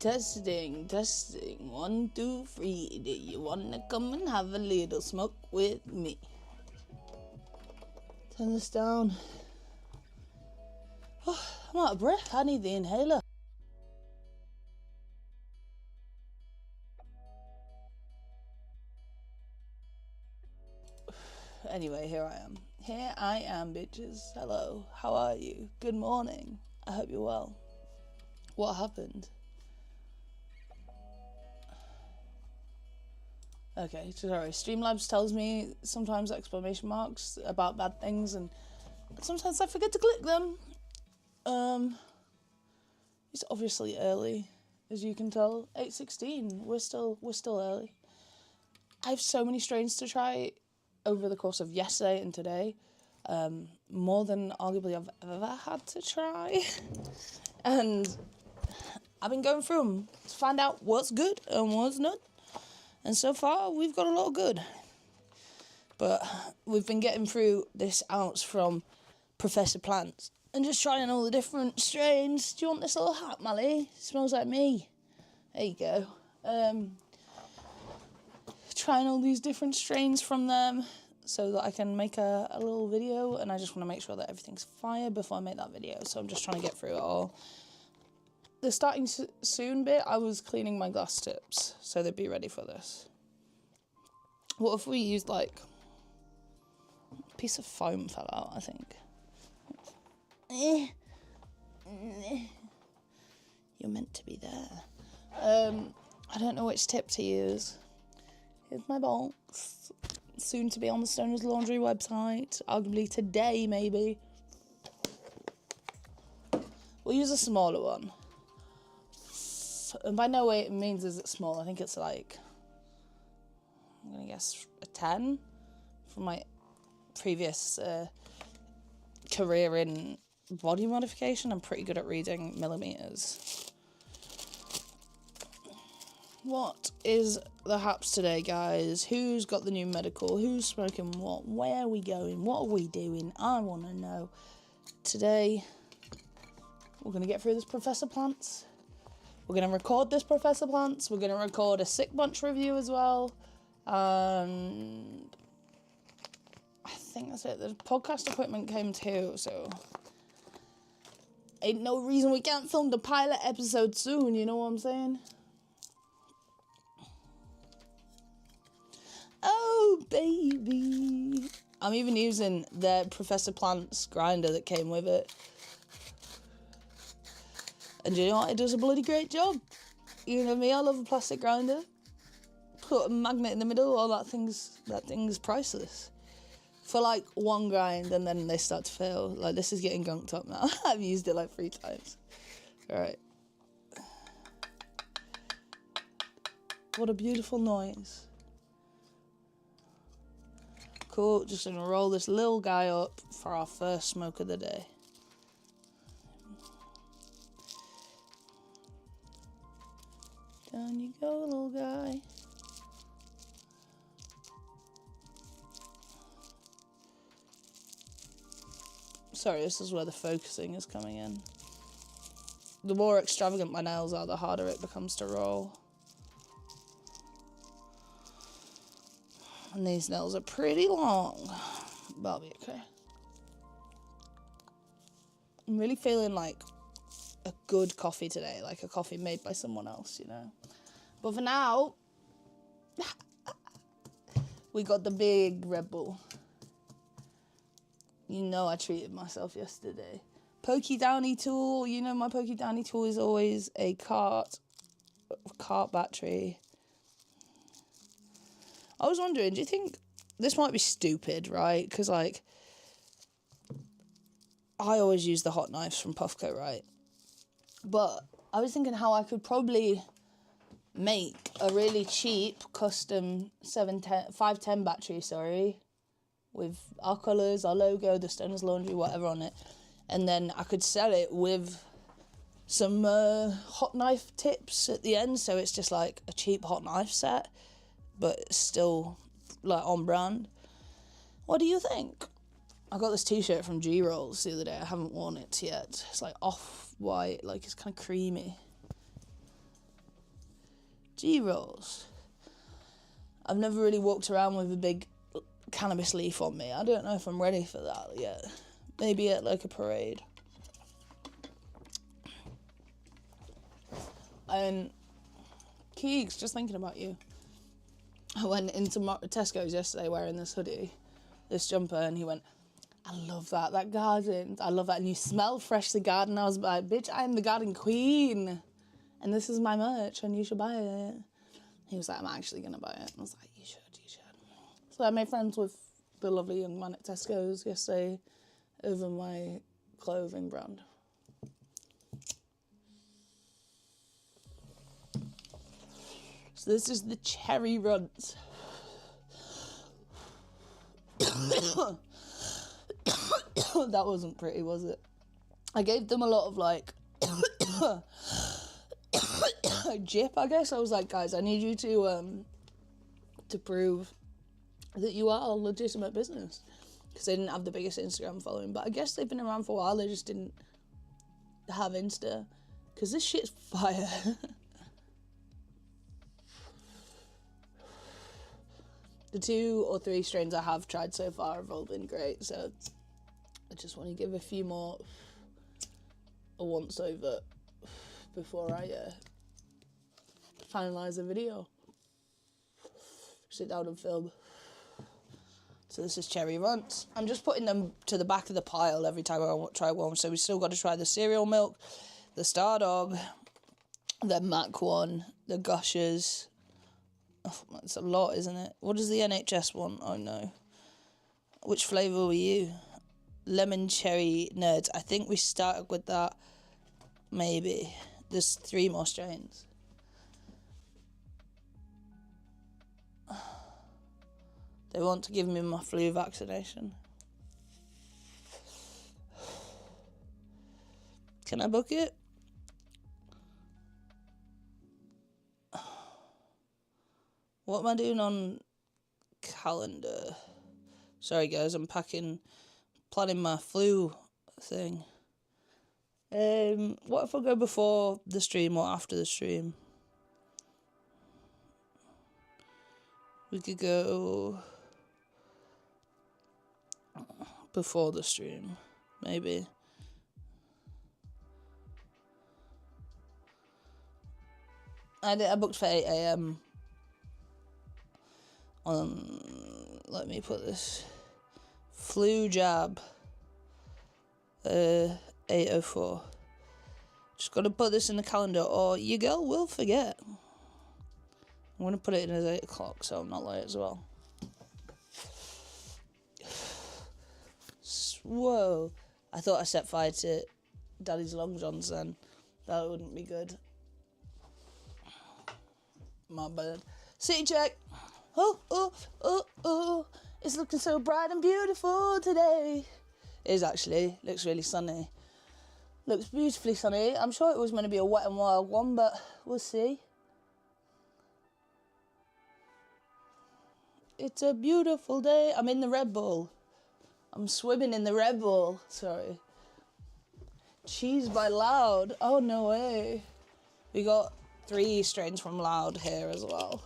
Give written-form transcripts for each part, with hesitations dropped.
Testing, 1, 2, 3. Do you wanna come and have a little smoke with me? Turn this down. Oh, I'm out of breath. I need the inhaler. Anyway, here I am. Here I am, bitches. Hello. How are you? Good morning. I hope you're well. What happened? Okay, sorry. Streamlabs tells me sometimes exclamation marks about bad things, and sometimes I forget to click them. It's obviously early, as you can tell. 8:16. We're still early. I have so many strains to try over the course of yesterday and today. More than arguably I've ever had to try. And I've been going through them to find out what's good and what's not. And so far, we've got a lot of good. But we've been getting through this ounce from Professor Plantz and just trying all the different strains. Do you want this little hat, Mally? It smells like me. There you go. Trying all these different strains from them so that I can make a little video, and I just want to make sure that everything's fire before I make that video. So I'm just trying to get through it all. The starting soon bit, I was cleaning my glass tips so they'd be ready for this. What if we used like a piece of foam fell out, I think. You're meant to be there. I don't know which tip to use. Here's my box. Soon to be on the Stoner's Laundry website. Arguably today, maybe. We'll use a smaller one. And by no way it means is it small. I think it's like, I'm going to guess a 10 from my previous career in body modification. I'm pretty good at reading millimeters. What is the haps today, guys? Who's got the new medical? Who's smoking what? Where are we going? What are we doing? I want to know. Today, we're going to get through this Professor Plantz. We're going to record this Professor Plantz. We're going to record a Sick Bunch review as well. And I think that's it. The podcast equipment came too, so ain't no reason we can't film the pilot episode soon, you know what I'm saying? Oh, baby. I'm even using the Professor Plantz grinder that came with it. And you know what? It does a bloody great job. You know me, I love a plastic grinder. Put a magnet in the middle, that thing's priceless. For like one grind, and then they start to fail. Like, this is getting gunked up now. I've used it like 3 times. Alright. What a beautiful noise. Cool, just gonna roll this little guy up for our first smoke of the day. Down you go, little guy. Sorry, this is where the focusing is coming in. The more extravagant my nails are, the harder it becomes to roll. And these nails are pretty long, but I'll be okay. I'm really feeling like a good coffee today, like a coffee made by someone else, you know. But for now, we got the big Red Bull. You know I treated myself yesterday. Pokey Downy tool, you know my Pokey Downy tool is always a cart battery. I was wondering, do you think, this might be stupid, right? Because, like, I always use the hot knives from Puffco, right? But I was thinking how I could probably make a really cheap custom 510 battery, with our colours, our logo, the Stoner's Laundry, whatever on it. And then I could sell it with some hot knife tips at the end. So it's just like a cheap hot knife set, but still like on brand. What do you think? I got this t-shirt from G-Rolls the other day. I haven't worn it yet. It's like off-white, like it's kind of creamy. G-rolls. I've never really walked around with a big cannabis leaf on me. I don't know if I'm ready for that yet. Maybe at like a parade. And Keegs, just thinking about you. I went into Tesco's yesterday wearing this hoodie, this jumper, and he went, I love that garden. I love that. And you smell freshly garden. I was like, bitch, I am the garden queen. And this is my merch, and you should buy it. He was like, I'm actually going to buy it. I was like, you should. So I made friends with the lovely young man at Tesco's yesterday over my clothing brand. So this is the cherry runt. That wasn't pretty, was it? I gave them a lot of like jip, I guess. I was like, guys, I need you to prove that you are a legitimate business, because they didn't have the biggest Instagram following, but I guess they've been around for a while. They just didn't have Insta, because this shit's fire. The 2 or 3 strains I have tried so far have all been great, so I just want to give a few more a once over before I finalise the video. Sit down and film. So this is cherry runts. I'm just putting them to the back of the pile every time I try one. So we still got to try the cereal milk, the Star Dog, the Mac one, the Gushers. Oh, that's a lot, isn't it? What is the NHS one? Oh no. Which flavour were you? Lemon cherry nerds. I think we started with that. Maybe. There's 3 more strains. They want to give me my flu vaccination. Can I book it? What am I doing on calendar? Sorry guys, I'm planning my flu thing. What if I go before the stream or after the stream? We could go before the stream, maybe. I booked for 8 a.m. Let me put this. Flu jab. 8:04. Just got to put this in the calendar or your girl will forget. I'm going to put it in as 8 o'clock so I'm not late as well. Whoa. I thought I set fire to Daddy's Long Johns then. That wouldn't be good. My bad. City check. Oh. It's looking so bright and beautiful today. It is actually. Looks really sunny. Looks beautifully sunny. I'm sure it was meant to be a wet and wild one, but we'll see. It's a beautiful day. I'm in the Red Bull. I'm swimming in the Red Bull. Sorry. Cheese by Loud. Oh, no way. We got 3 strains from Loud here as well.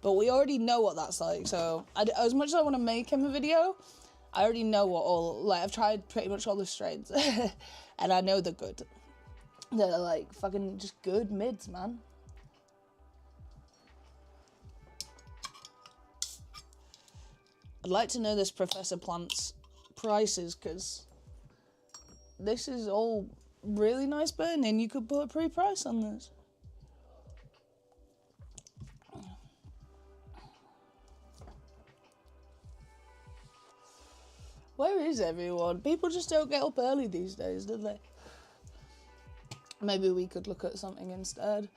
But we already know what that's like, so as much as I want to make him a video, I already know I've tried pretty much all the strains. And I know they're good. They're like fucking just good mids, man. I'd like to know this Professor Plantz prices, because this is all really nice burning. You could put a pre-price on this. Where is everyone? People just don't get up early these days, do they? Maybe we could look at something instead.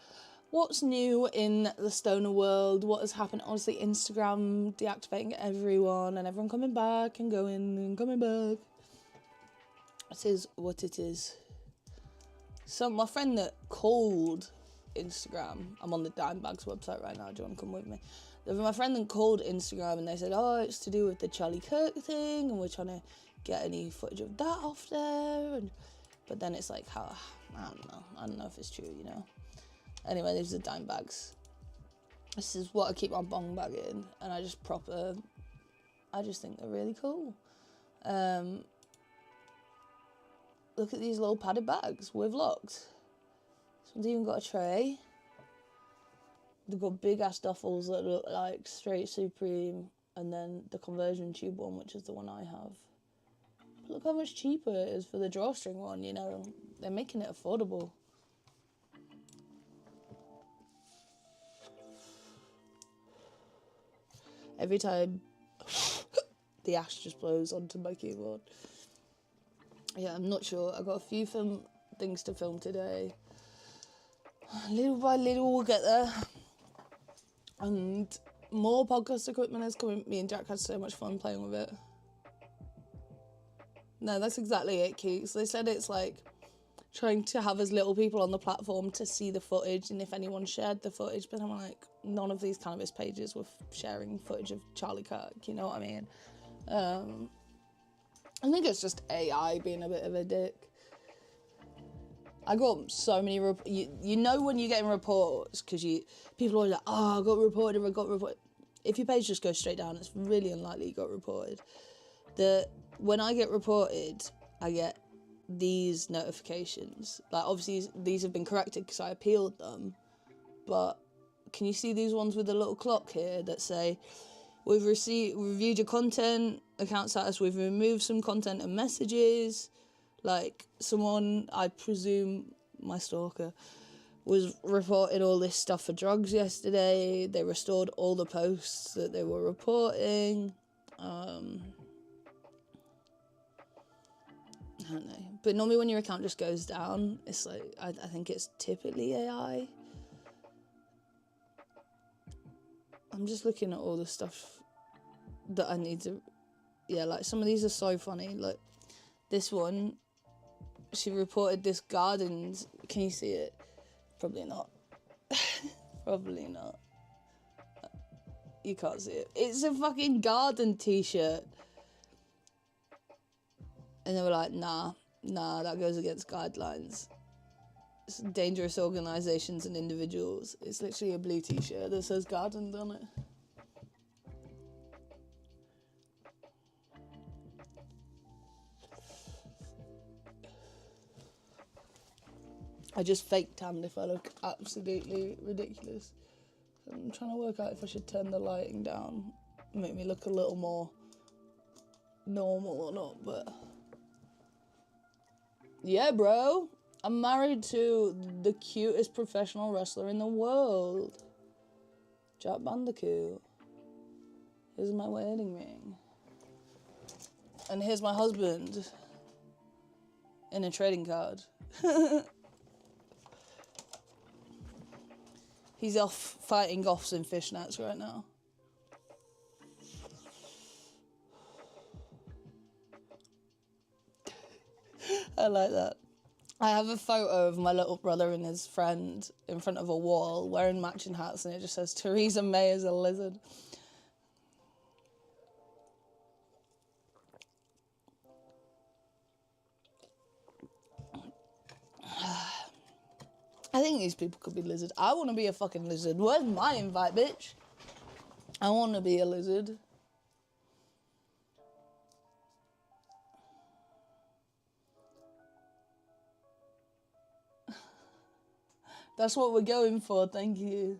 What's new in the stoner world? What has happened? Honestly, Instagram deactivating everyone and everyone coming back and going and coming back. It is what it is. So my friend that called Instagram, I'm on the Dimebags website right now, do you want to come with me? My friend that called Instagram and they said, oh, it's to do with the Charlie Kirk thing and we're trying to get any footage of that off there. But then it's like, I don't know if it's true, you know. Anyway, these are Dimebags. This is what I keep my bong bag in, and I just think they're really cool. Look at these little padded bags with locks. This one's even got a tray. They've got big ass duffels that look like straight Supreme, and then the conversion tube one, which is the one I have. But look how much cheaper it is for the drawstring one, you know. They're making it affordable. Every time the ash just blows onto my keyboard. Yeah, I'm not sure. I've got a few things to film today. Little by little we'll get there. And more podcast equipment is coming. Me and Jack had so much fun playing with it. No, that's exactly it, Keeks. They said it's like trying to have as little people on the platform to see the footage, and if anyone shared the footage, but I'm like, none of these cannabis pages were sharing footage of Charlie Kirk, you know what I mean? I think it's just AI being a bit of a dick. I got so many you know when you're getting reports, because people are like, oh, I got reported. If your page just goes straight down, it's really unlikely you got reported. When I get reported, I get these notifications. Like, obviously these have been corrected because I appealed them, but can you see these ones with a little clock here that say, we've reviewed your content, account status, we've removed some content and messages. Like, someone, I presume my stalker, was reporting all this stuff for drugs yesterday. They restored all the posts that they were reporting. I don't know. But normally when your account just goes down, it's like, I think it's typically AI. I'm just looking at all the stuff that I need to... Yeah, like, some of these are so funny. Like, this one, she reported this gardens... Can you see it? Probably not. Probably not. You can't see it. It's a fucking garden t-shirt. And they were like, nah, that goes against guidelines. It's dangerous organisations and individuals. It's literally a blue t-shirt that says gardens on it. I just fake tanned if I look absolutely ridiculous. I'm trying to work out if I should turn the lighting down, make me look a little more normal or not, but... Yeah, bro. I'm married to the cutest professional wrestler in the world. Jack Bandicoot. Here's my wedding ring. And here's my husband. In a trading card. He's off fighting goths in fishnets right now. I like that. I have a photo of my little brother and his friend in front of a wall wearing matching hats, and it just says, Theresa May is a lizard. I think these people could be lizards. I want to be a fucking lizard. Where's my invite, bitch? I want to be a lizard. That's what we're going for, thank you.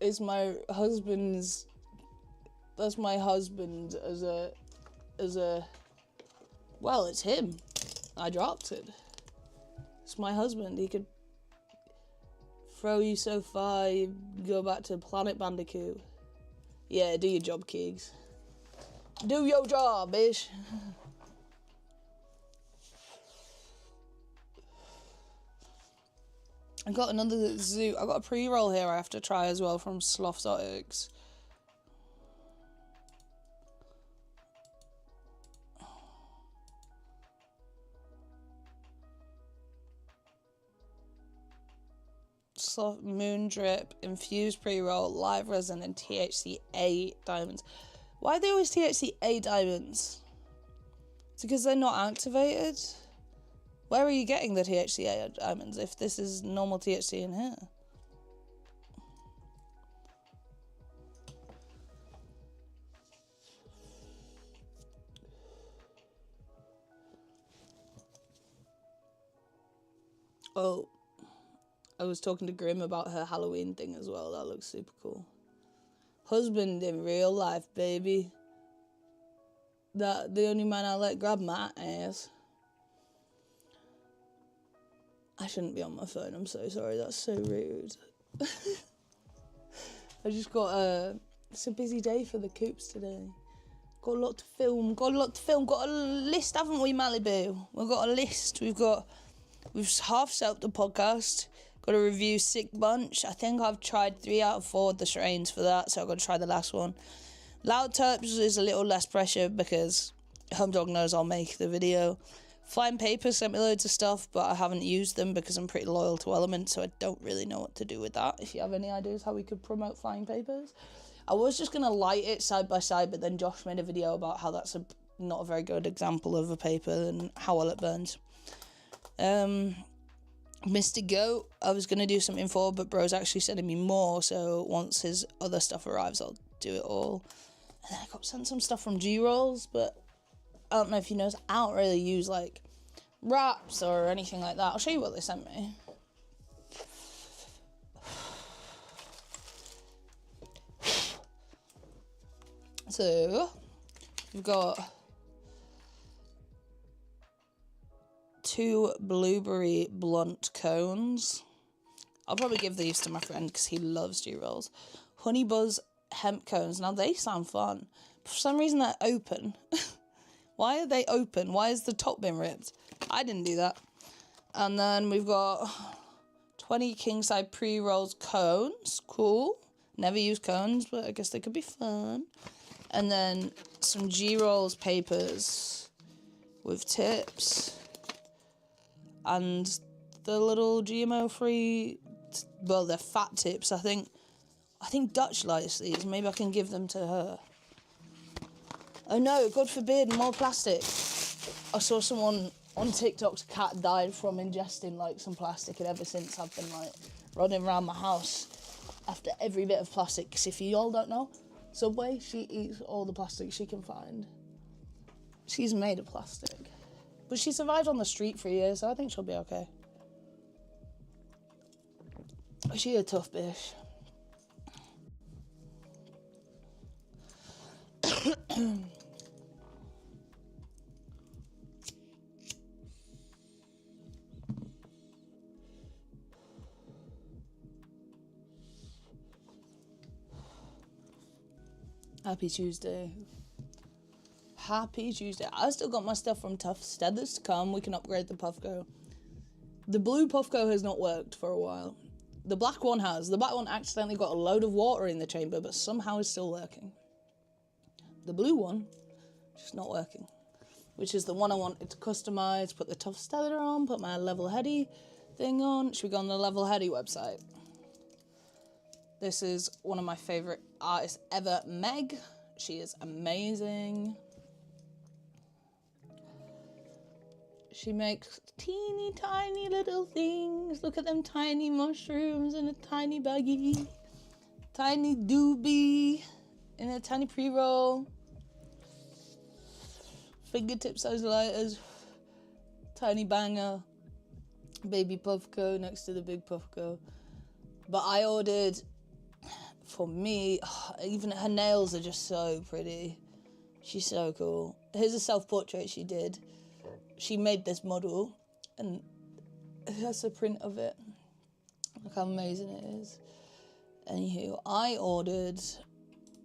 It's my husband's... That's my husband as a... Well, it's him. I dropped it. It's my husband. He could throw you so far, you go back to Planet Bandicoot. Yeah, do your job, Keegs. Do your job, bitch. I got another zoo. I got a pre-roll here I have to try as well from Sloth. Sloth, Moon Drip, Infused Pre-Roll, Live Resin, and THCA diamonds. Why are they always THCA diamonds? It's because they're not activated? Where are you getting the THCA diamonds if this is normal THC in here? Oh, I was talking to Grim about her Halloween thing as well. That looks super cool. Husband in real life, baby. That the only man I let grab my ass. I shouldn't be on my phone. I'm so sorry. That's so rude. I just got it's a busy day for the coops today. Got a lot to film. Got a list, haven't we, Malibu? We've got a list. We've half set up the podcast. Got to review Sick Bunch. I think I've tried 3 out of 4 of the strains for that, so I've got to try the last one. Loud Terpz is a little less pressure because Homedog knows I'll make the video. Flying Paper sent me loads of stuff, but I haven't used them because I'm pretty loyal to Element, so I don't really know what to do with that. If you have any ideas how we could promote Flying Papers. I was just going to light it side by side, but then Josh made a video about how that's not a very good example of a paper and how well it burns. Mr. Goat, I was going to do something for, but bro's actually sending me more, so once his other stuff arrives, I'll do it all. And then I got sent some stuff from G-Rolls, but I don't know if you know, I don't really use, like, wraps or anything like that. I'll show you what they sent me. So, we've got 2 blueberry blunt cones. I'll probably give these to my friend because he loves G-Rolls. Honey Buzz hemp cones. Now, they sound fun. For some reason, they're open. Why are they open? Why is the top been ripped? I didn't do that. And then we've got 20 Kingside pre-rolls cones. Cool. Never used cones, but I guess they could be fun. And then some G-Rolls papers with tips. And the little GMO-free, well, they're fat tips, I think Dutch likes these. Maybe I can give them to her. Oh no, God forbid, more plastic. I saw someone on TikTok's cat died from ingesting, like, some plastic, and ever since I've been, like, running around my house after every bit of plastic. Because if you all don't know, Subway, she eats all the plastic she can find. She's made of plastic. But she survived on the street for years, so I think she'll be okay. She's a tough bitch. Happy Tuesday. Happy Tuesday. I still got my stuff from Tough Steathers to come. We can upgrade the Puffco. The blue Puffco has not worked for a while. The black one has. The black one accidentally got a load of water in the chamber, but somehow is still working. The blue one, just not working. Which is the one I wanted to customize, put the Tough Steather on, put my Level Heady thing on. Should we go on the Level Heady website? This is one of my favourite artists ever, Meg. She is amazing. She makes teeny tiny little things. Look at them tiny mushrooms in a tiny baggie. Tiny doobie in a tiny pre-roll. Fingertip size lighters. Tiny banger. Baby Puffco next to the big Puffco. But I ordered, for me, even her nails are just so pretty. She's so cool. Here's a self-portrait she did. She made this model, and that's a print of it. Look how amazing it is. Anywho, I ordered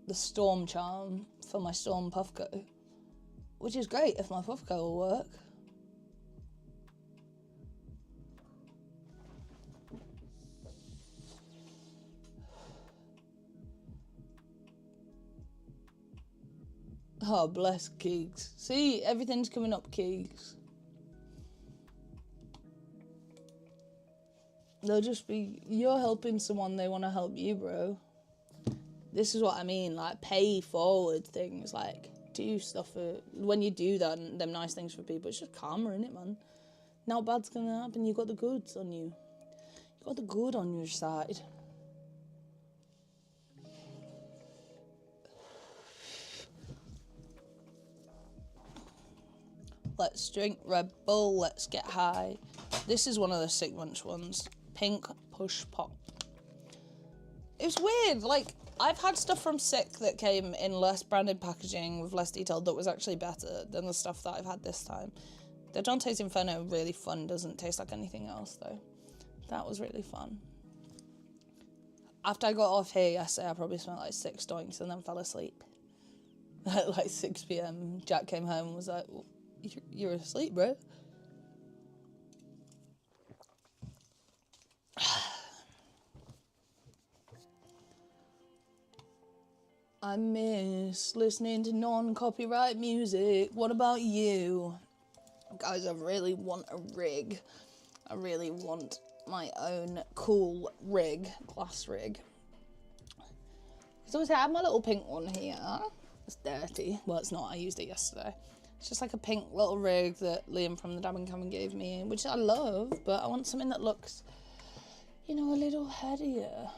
the Storm Charm for my Storm Puffco, which is great if my Puffco will work. Oh, bless Keegs. See, everything's coming up, Keegs. They'll just be, you're helping someone, they want to help you, bro. This is what I mean, like, pay forward things, like, do stuff for, when you do that, and them nice things for people, it's just karma, innit, man? Not bad's gonna happen, you got the goods on you. You got the good on your side. Let's drink Red Bull, let's get high. This is one of the Sick Munch ones. Pink Push Pop. It's weird, like, I've had stuff from Sick that came in less branded packaging with less detail that was actually better than the stuff that I've had this time. The Dante's Inferno, really fun, doesn't taste like anything else though. That was really fun. After I got off here yesterday, I probably smelled like 6 doinks and then fell asleep. At like 6 p.m, Jack came home and was like, well, you're asleep, bro. I miss listening to non-copyright music. What about you? Guys, I really want a rig. I really want my own cool rig, glass rig. So obviously I have my little pink one here. It's dirty. Well, it's not. I used it yesterday. It's just like a pink little rig that Liam from the Dabbing Cabin gave me, which I love, but I want something that looks, you know, a little headier.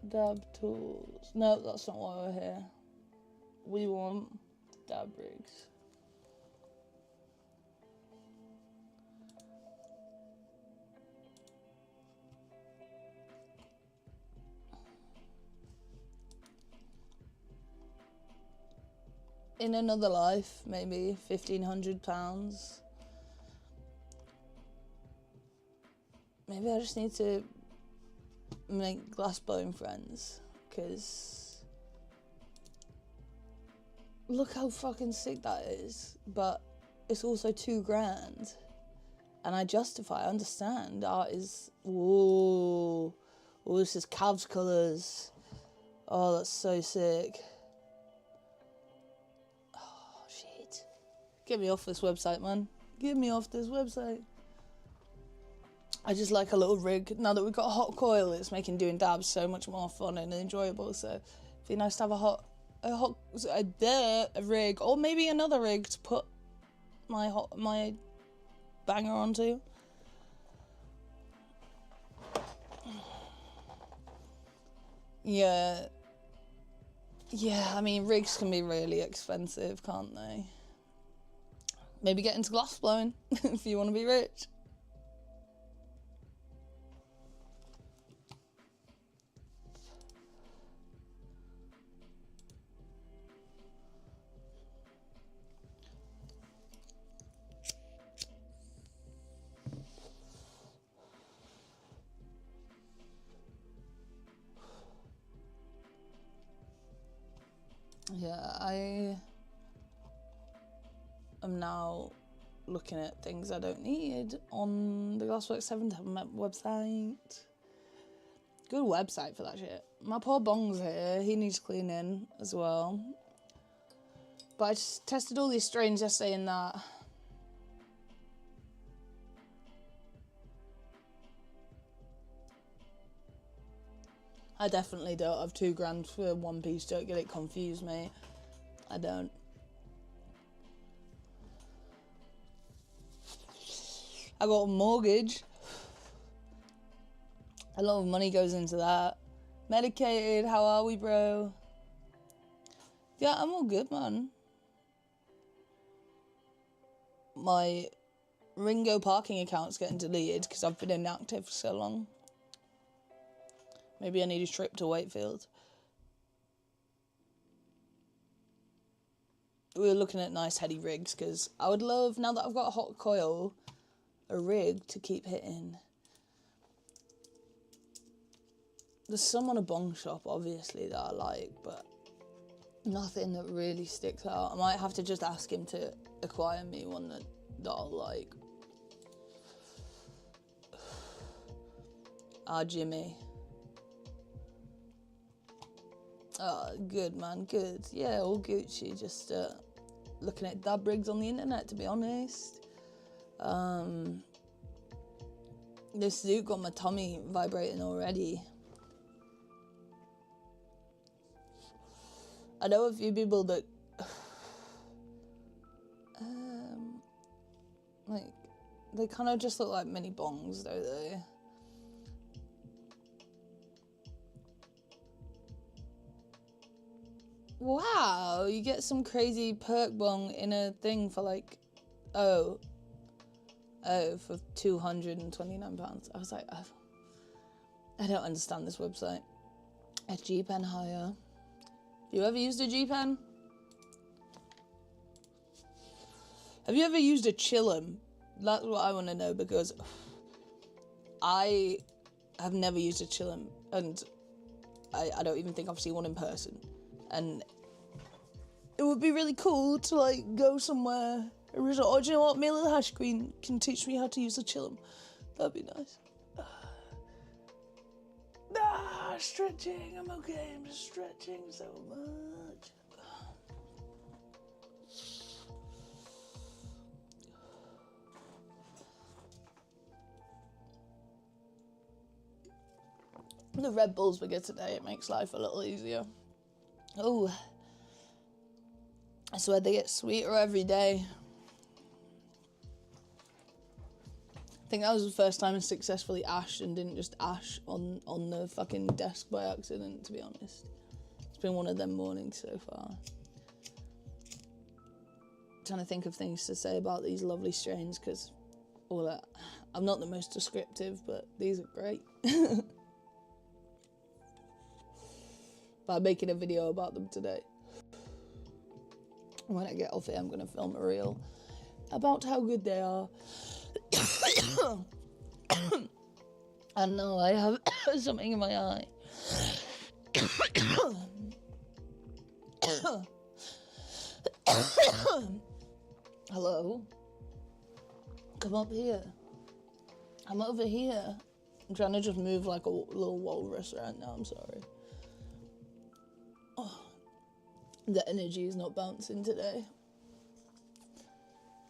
Dab tools. No, that's not why we're here. We want dab rigs. In another life, maybe £1,500. Maybe I just need to make glass blowing friends, because look how fucking sick that is, but it's also $2,000, and I understand, art is, whoa, oh, this is Cavs colours, oh, that's so sick. Oh, shit. Get me off this website, man. Get me off this website. I just like a little rig. Now that we've got a hot coil, it's making doing dabs so much more fun and enjoyable. So it'd be nice to have a rig, or maybe another rig to put my banger onto. Yeah. Yeah, I mean, rigs can be really expensive, can't they? Maybe get into glass blowing if you want to be rich. Yeah, I am now looking at things I don't need on the Glassworks 7 website. Good website for that shit. My poor bong's here, he needs cleaning as well. But I just tested all these strains yesterday in that. I definitely don't have £2,000 for one piece, don't get it confused, mate. I don't. I got a mortgage. A lot of money goes into that. Medicated, how are we, bro? Yeah, I'm all good, man. My Ringo parking account's getting deleted because I've been inactive for so long. Maybe I need a trip to Wakefield. We were looking at nice heady rigs because I would love, now that I've got a hot coil, a rig to keep hitting. There's some on a bong shop, obviously, that I like, but nothing that really sticks out. I might have to just ask him to acquire me one that I'll like. Ah, Jimmy. Oh, good, man, good. Yeah, all Gucci, just, looking at dab rigs on the internet, to be honest. This suit got my tummy vibrating already. I know a few people that like, they kind of just look like mini bongs, don't they? Wow, you get some crazy perk bong in a thing for like, for £229. I was like, oh, I don't understand this website. A G-Pen hire. Have you ever used a G-Pen? Have you ever used a Chillum? That's what I want to know, because I have never used a Chillum, and I don't even think I've seen one in person. And it would be really cool to like go somewhere and resort, oh, do you know what, Mila the Hash Queen can teach me how to use a Chillum. That'd be nice. Stretching, I'm okay, I'm just stretching so much. The Red Bulls we get today, it makes life a little easier. Oh, I swear they get sweeter every day. I think that was the first time I successfully ashed and didn't just ash on the fucking desk by accident, to be honest. It's been one of them mornings so far. Trying to think of things to say about these lovely strains, because I'm not the most descriptive, but these are great. But I'm making a video about them today. When I get off here, I'm going to film a reel about how good they are. I know I have something in my eye. Hello? Come up here. I'm over here. I'm trying to just move like a little walrus right now, I'm sorry. Oh, the energy is not bouncing today.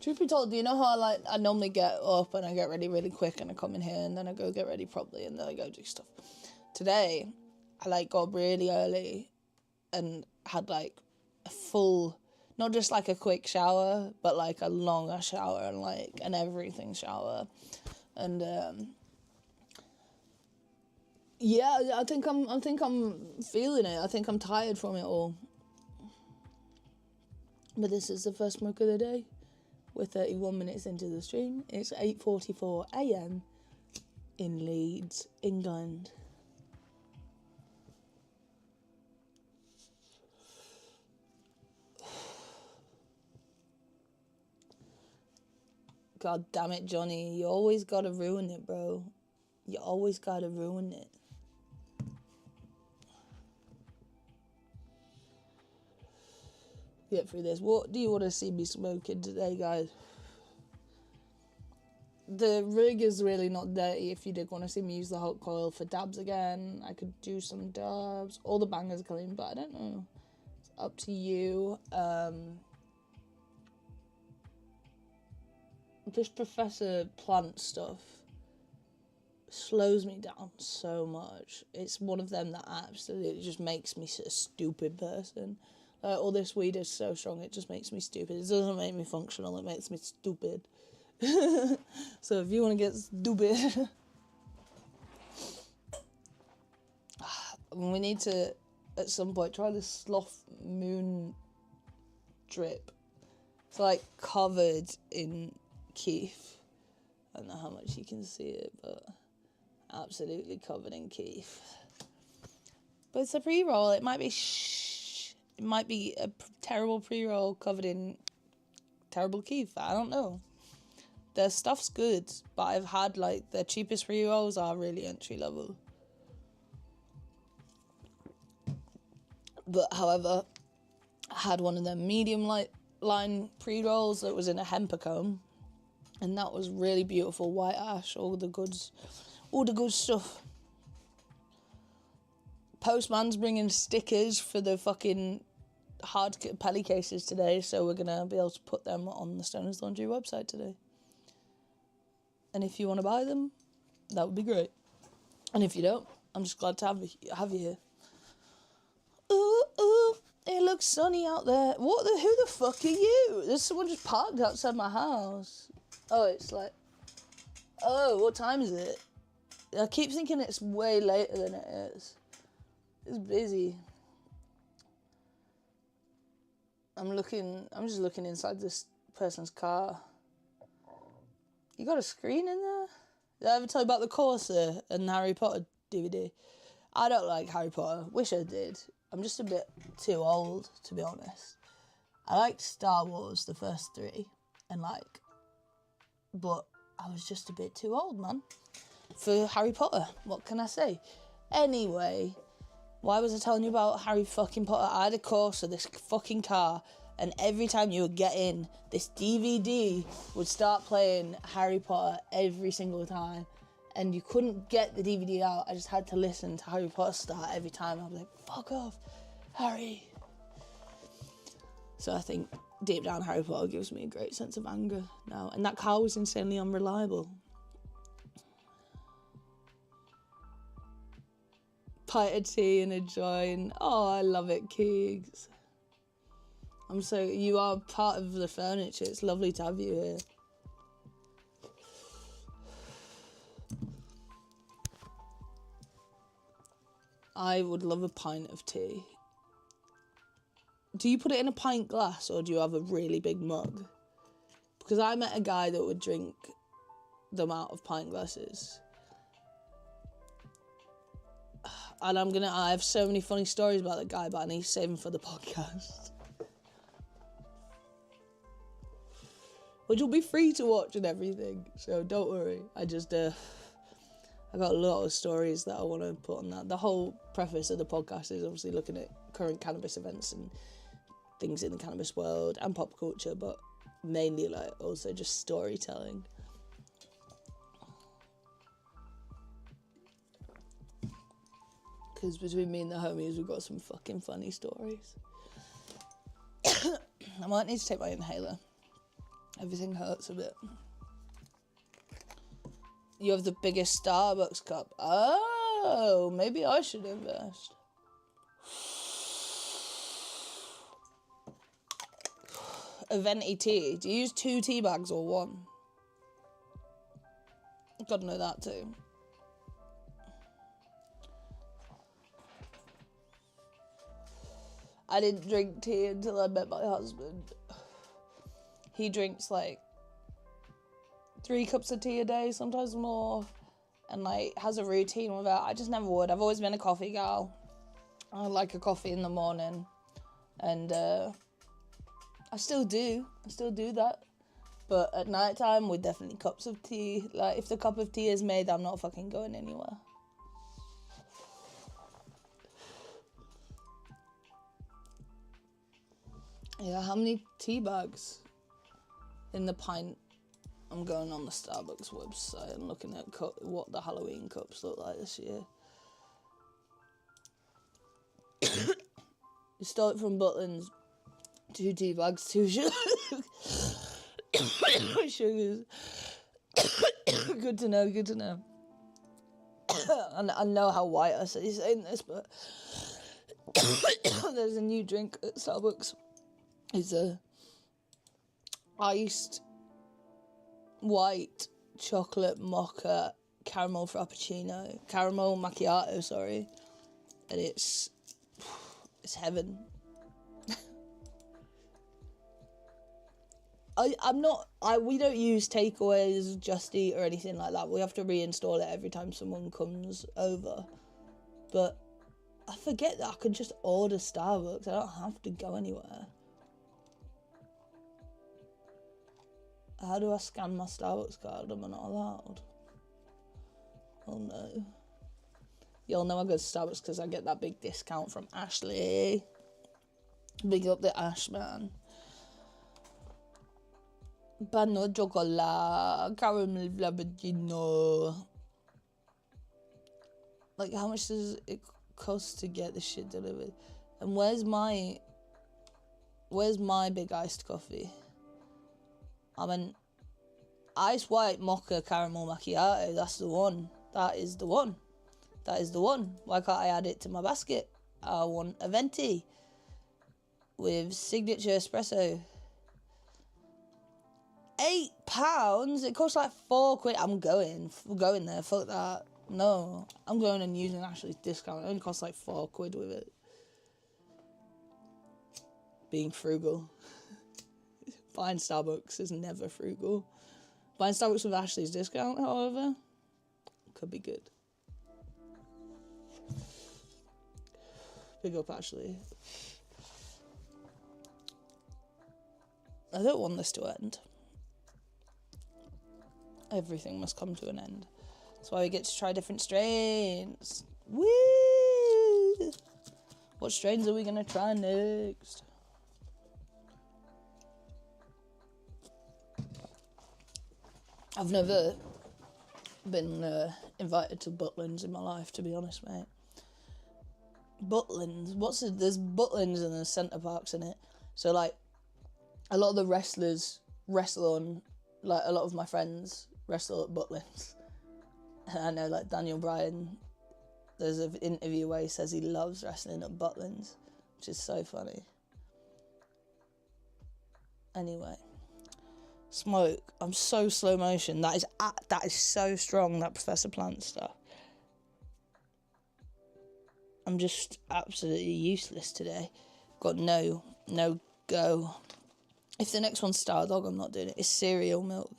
Truth be told, do you know how I normally get up and I get ready really quick and I come in here and then I go get ready properly and then I go do stuff. Today, I got up really early and had a full, not just a quick shower, but a longer shower and an everything shower. And yeah, I think I'm feeling it. I think I'm tired from it all. But this is the first smoke of the day. We're 31 minutes into the stream. It's 8:44 a.m. in Leeds, England. God damn it, Johnny. You always gotta ruin it, bro. You always gotta ruin it. Get through this. What do you want to see me smoking today, guys? The rig is really not dirty. If you did want to see me use the hot coil for dabs again, I could do some dabs. All the bangers are clean, but I don't know. It's up to you. This Professor Plantz stuff slows me down so much. It's one of them that absolutely just makes me a stupid person. All this weed is so strong, it just makes me stupid. It doesn't make me functional, it makes me stupid. So if you want to get stupid, we need to, at some point, try this Sloth moon drip. It's covered in keef. I don't know how much you can see it, but absolutely covered in keef. But it's a pre-roll, it might be it might be a terrible pre-roll covered in terrible keef. I don't know. Their stuff's good, but I've had their cheapest pre-rolls are really entry level. But however, I had one of them medium line pre-rolls that was in a hempacone, and that was really beautiful, white ash, all the good stuff. Postman's bringing stickers for the fucking hard penny cases today, so we're going to be able to put them on the Stoners Laundry website today. And if you want to buy them, that would be great. And if you don't, I'm just glad to have you here. Ooh, ooh, it looks sunny out there. Who the fuck are you? There's someone just parked outside my house. Oh, it's like, oh, what time is it? I keep thinking it's way later than it is. It's busy. I'm just looking inside this person's car. You got a screen in there? Did I ever tell you about the Corsair and the Harry Potter DVD? I don't like Harry Potter. Wish I did. I'm just a bit too old, to be honest. I liked Star Wars, the first three, but I was just a bit too old, man, for Harry Potter. What can I say? Anyway, why was I telling you about Harry fucking Potter? I had a Corsair, this fucking car, and every time you would get in, this DVD would start playing Harry Potter every single time. And you couldn't get the DVD out. I just had to listen to Harry Potter start every time. I was like, fuck off, Harry. So I think deep down Harry Potter gives me a great sense of anger now. And that car was insanely unreliable. Pint of tea and a joint. Oh, I love it, Keegs. You are part of the furniture. It's lovely to have you here. I would love a pint of tea. Do you put it in a pint glass or do you have a really big mug? Because I met a guy that would drink them out of pint glasses. And I have so many funny stories about that guy, but I need to save them for the podcast. Which will be free to watch and everything, so don't worry. I got a lot of stories that I want to put on that. The whole preface of the podcast is obviously looking at current cannabis events and things in the cannabis world and pop culture, but mainly also just storytelling. Because between me and the homies, we've got some fucking funny stories. I might need to take my inhaler. Everything hurts a bit. You have the biggest Starbucks cup. Oh, maybe I should invest. A venti tea. Do you use 2 tea bags or 1? Gotta know that too. I didn't drink tea until I met my husband. He drinks 3 cups of tea a day, sometimes more, and has a routine with that. I just never would. I've always been a coffee gal. I like a coffee in the morning, and I still do that. But at night time, with definitely cups of tea. If the cup of tea is made, I'm not fucking going anywhere. Yeah, how many tea bags in the pint? I'm going on the Starbucks website and looking at what the Halloween cups look like this year. You stole it from Butlins. 2 tea bags, 2 sugars. Good to know. I know how white I say saying this, but there's a new drink at Starbucks. It's a iced white chocolate mocha caramel macchiato, sorry. And it's heaven. We don't use takeaways, Just Eat or anything like that. We have to reinstall it every time someone comes over. But I forget that I can just order Starbucks. I don't have to go anywhere. How do I scan my Starbucks card? Am I not allowed? Oh no. Y'all know I go to Starbucks because I get that big discount from Ashley. Big up the Ash, man. Panno chocolate, caramel frappuccino. How much does it cost to get this shit delivered? And where's my Where's my big iced coffee? I'm an ice white mocha caramel macchiato. That's the one. That is the one. That is the one. Why can't I add it to my basket? I want a venti with signature espresso. £8? It costs like £4. I'm going there. Fuck that. No, I'm going and using Ashley's discount. It only costs like £4 with it. Being frugal. Buying Starbucks is never frugal. Buying Starbucks with Ashley's discount, however, could be good. Big up, Ashley. I don't want this to end. Everything must come to an end. That's why we get to try different strains. Woo! What strains are we going to try next? I've never been invited to Butlins in my life, to be honest, mate. Butlins? There's Butlins and there's Centre Parks in it. So, like, a lot of the wrestlers wrestle on, like, a lot of my friends wrestle at Butlins. And I know, like, Daniel Bryan, there's an interview where he says he loves wrestling at Butlins, which is so funny. Anyway. Smoke. I'm so slow motion. That is so strong, that Professor Plantz stuff. I'm just absolutely useless today. Got no go. If the next one's Star Dog, I'm not doing it. It's cereal milk.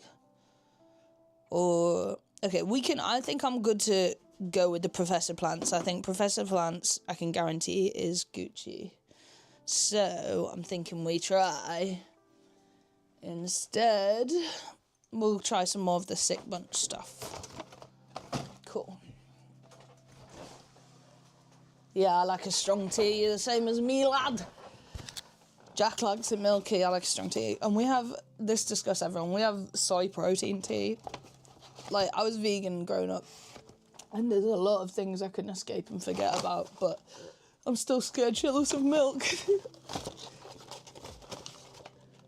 Or okay, I think I'm good to go with the Professor Plantz. I think Professor Plantz, I can guarantee, is Gucci. So I'm thinking we try. Instead, we'll try some more of the Sick Bunch stuff. Cool. Yeah, I like a strong tea, the same as me, lad. Jack likes it milky, I like a strong tea. And we have, this discuss everyone, we have soy protein tea. Like, I was vegan growing up, and there's a lot of things I couldn't escape and forget about, but I'm still scared shitless of milk.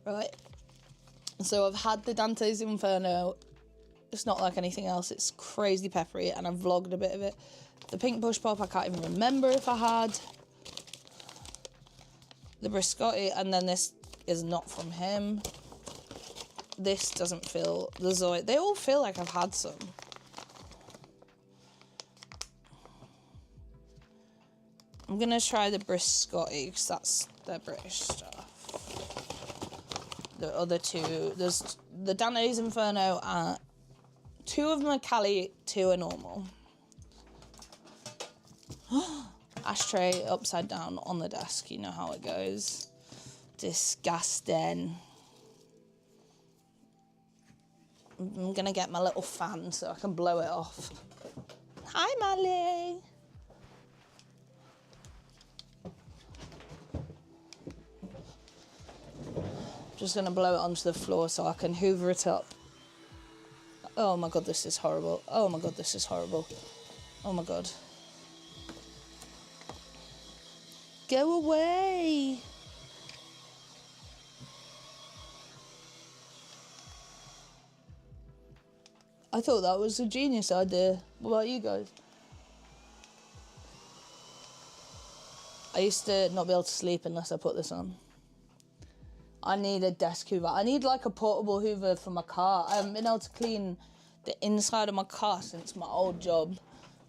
Right. So I've had the Dante's Inferno. It's not like anything else. It's crazy peppery, and I've vlogged a bit of it. The Pink Bush Pop, I can't even remember if I had. The Biscotti, and then this is not from him. This doesn't feel... The Zoe... They all feel like I've had some. I'm going to try the Biscotti, because that's their British stuff. The other two, there's the Dante's Inferno, 2 of them are Cali, 2 are normal. Ashtray upside down on the desk, you know how it goes. Disgusting. I'm gonna get my little fan so I can blow it off. Hi, Molly. Just gonna blow it onto the floor so I can hoover it up. Oh my god, this is horrible. Oh my god, this is horrible. Oh my god. Go away. I thought that was a genius idea. What about you guys? I used to not be able to sleep unless I put this on. I need a desk hoover. I need like a portable hoover for my car. I haven't been able to clean the inside of my car since my old job,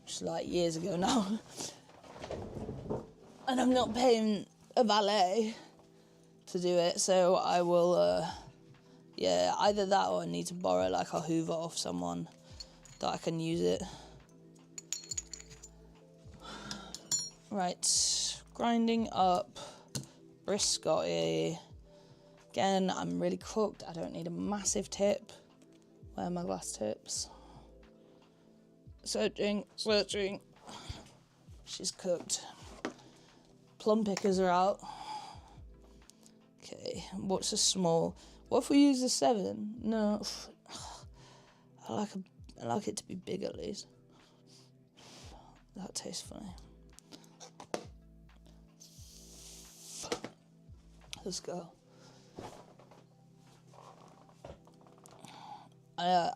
which is like years ago now. And I'm not paying a valet to do it, so I will, yeah, either that or I need to borrow like a hoover off someone that I can use it. Right, grinding up Biscotti. Again, I'm really cooked. I don't need a massive tip. Where are my glass tips? Searching. She's cooked. Plum pickers are out. Okay, what's a small? What if we use a 7? No, I like it to be big at least. That tastes funny. Let's go.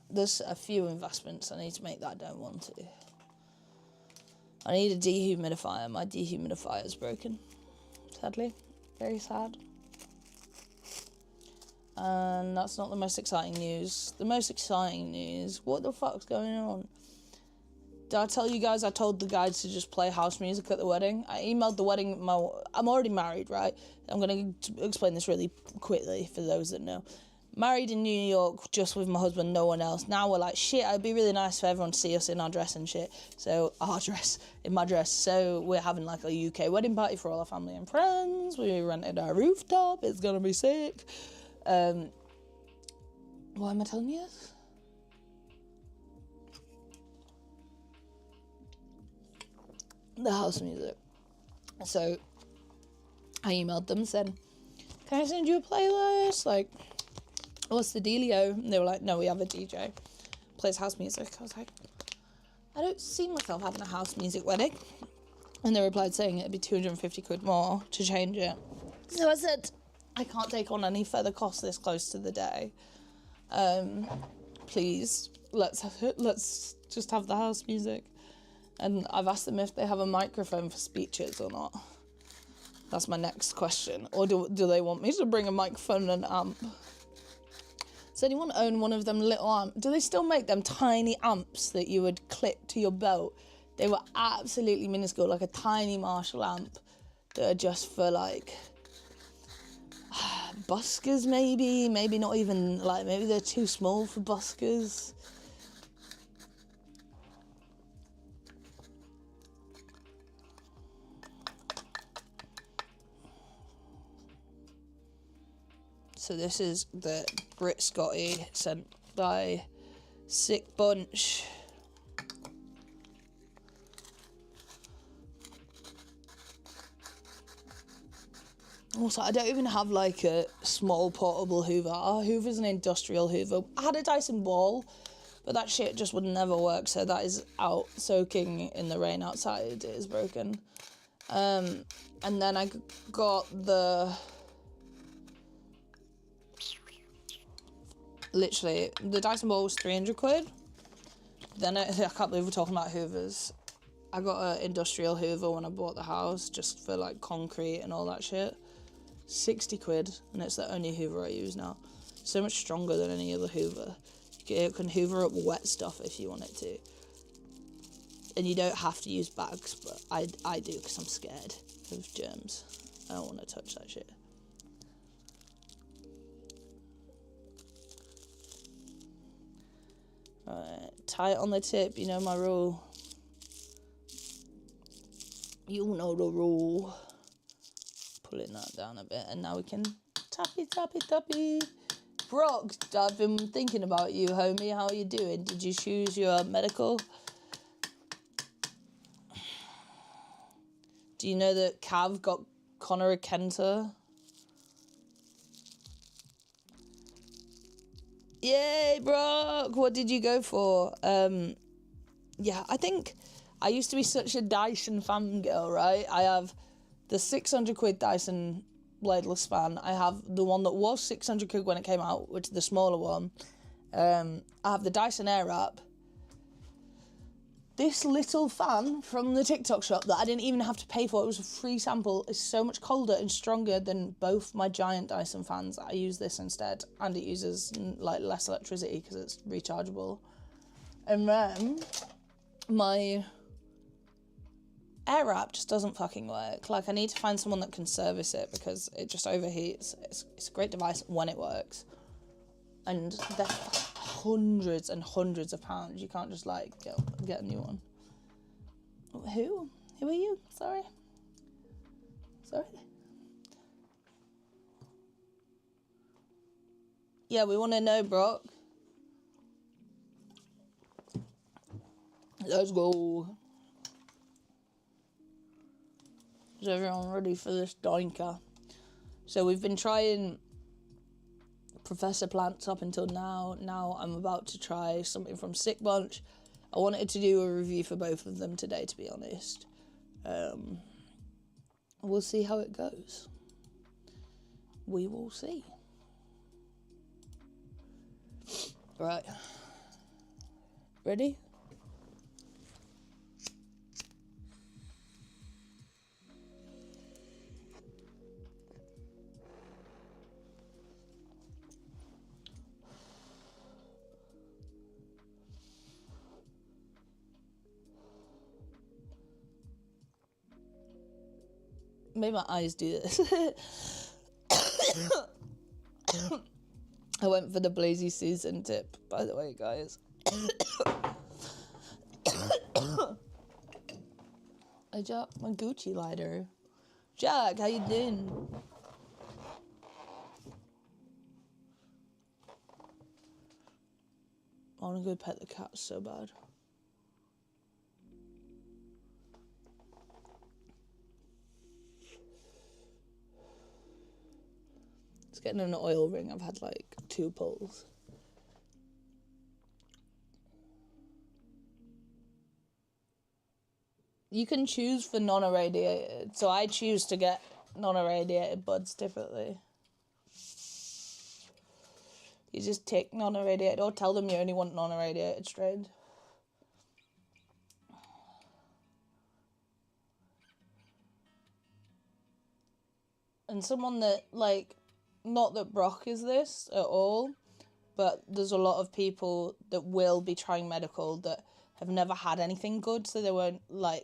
There's a few investments I need to make that I don't want to. I need a dehumidifier. My dehumidifier is broken, sadly. Very sad. And that's not the most exciting news. The most exciting news, what the fuck's going on? Did I tell you guys I told the guys to just play house music at the wedding? I emailed the wedding, I'm already married, right? I'm going to explain this really quickly for those that know. Married in New York, just with my husband, no one else. Now we're like, shit, it'd be really nice for everyone to see us in our dress and shit. So, in my dress. So we're having like a UK wedding party for all our family and friends. We rented our rooftop. It's going to be sick. Why am I telling you this? The house music. So I emailed them, said, can I send you a playlist? Like, what's the dealio? And they were like, no, we have a DJ. Plays house music. I was like, I don't see myself having a house music wedding. And they replied saying it'd be 250 quid more to change it. So I said, I can't take on any further costs this close to the day. Please, let's just have the house music. And I've asked them if they have a microphone for speeches or not. That's my next question. Or do they want me to bring a microphone and an amp? Does anyone own one of them little amps? Do they still make them tiny amps that you would clip to your belt? They were absolutely minuscule, like a tiny Marshall amp that are just for like buskers maybe not even, like maybe they're too small for buskers. So this is the Brit Scotty sent by Sick Bunch. Also, I don't even have like a small portable Hoover. Our Hoover's an industrial Hoover. I had a Dyson Ball, but that shit just would never work. So that is out soaking in the rain outside. It is broken. And then I got literally, the Dyson Ball was 300 quid. Then I can't believe we're talking about Hoovers. I got an industrial Hoover when I bought the house, just for like concrete and all that shit. 60 quid, and it's the only Hoover I use now. So much stronger than any other Hoover. It can hoover up wet stuff if you want it to. And you don't have to use bags, but I do because I'm scared of germs. I don't want to touch that shit. Right, tight on the tip, you know my rule. You know the rule. Pulling that down a bit, and now we can tappy. Brock, I've been thinking about you, homie. How are you doing? Did you choose your medical? Do you know that Cav got Connor a Kenta? Yay, Brock! What did you go for? Yeah, I think I used to be such a Dyson fangirl, right? I have the 600 quid Dyson bladeless fan. I have the one that was 600 quid when it came out, which is the smaller one. I have the Dyson Airwrap. This little fan from the TikTok shop that I didn't even have to pay for, it was a free sample, is so much colder and stronger than both my giant Dyson fans. I use this instead, and it uses like less electricity because it's rechargeable. And then my Airwrap just doesn't fucking work. Like, I need to find someone that can service it because it just overheats. It's a great device when it works. And they're hundreds and hundreds of pounds. You can't just, like, get a new one. Who? Who are you? Sorry. Yeah, we want to know, Brock. Let's go. Is everyone ready for this doinker? So we've been trying Professor Plantz up until now. Now I'm about to try something from Sick Bunch. I wanted to do a review for both of them today, to be honest. We'll see how it goes. we will see. Right. Ready? Maybe my eyes do this. I went for the Blazy Season tip, by the way, guys. I dropped my Gucci lighter. Jack, how you doing? I want to go pet the cat so bad. It's getting an oil ring. I've had like 2 pulls. You can choose for non-irradiated, so I choose to get non-irradiated buds differently. You just take non-irradiated, or tell them you only want non-irradiated strains. And someone that, like, not that Brock is this at all, but there's a lot of people that will be trying medical that have never had anything good, so they won't know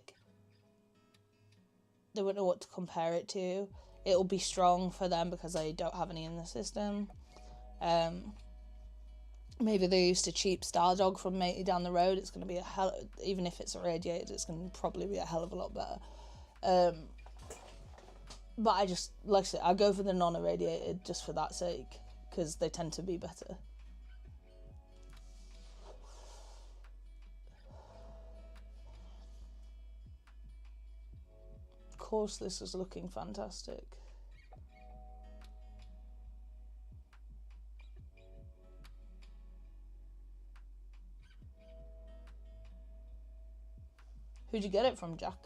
what to compare it to. It'll be strong for them because they don't have any in the system. Maybe they're used to cheap Stardog from Matey down the road. It's going to be even if it's irradiated, it's going to probably be a hell of a lot better. But I just, like I said, I go for the non-irradiated just for that sake, because they tend to be better. Of course, this is looking fantastic. Who'd you get it from, Jack?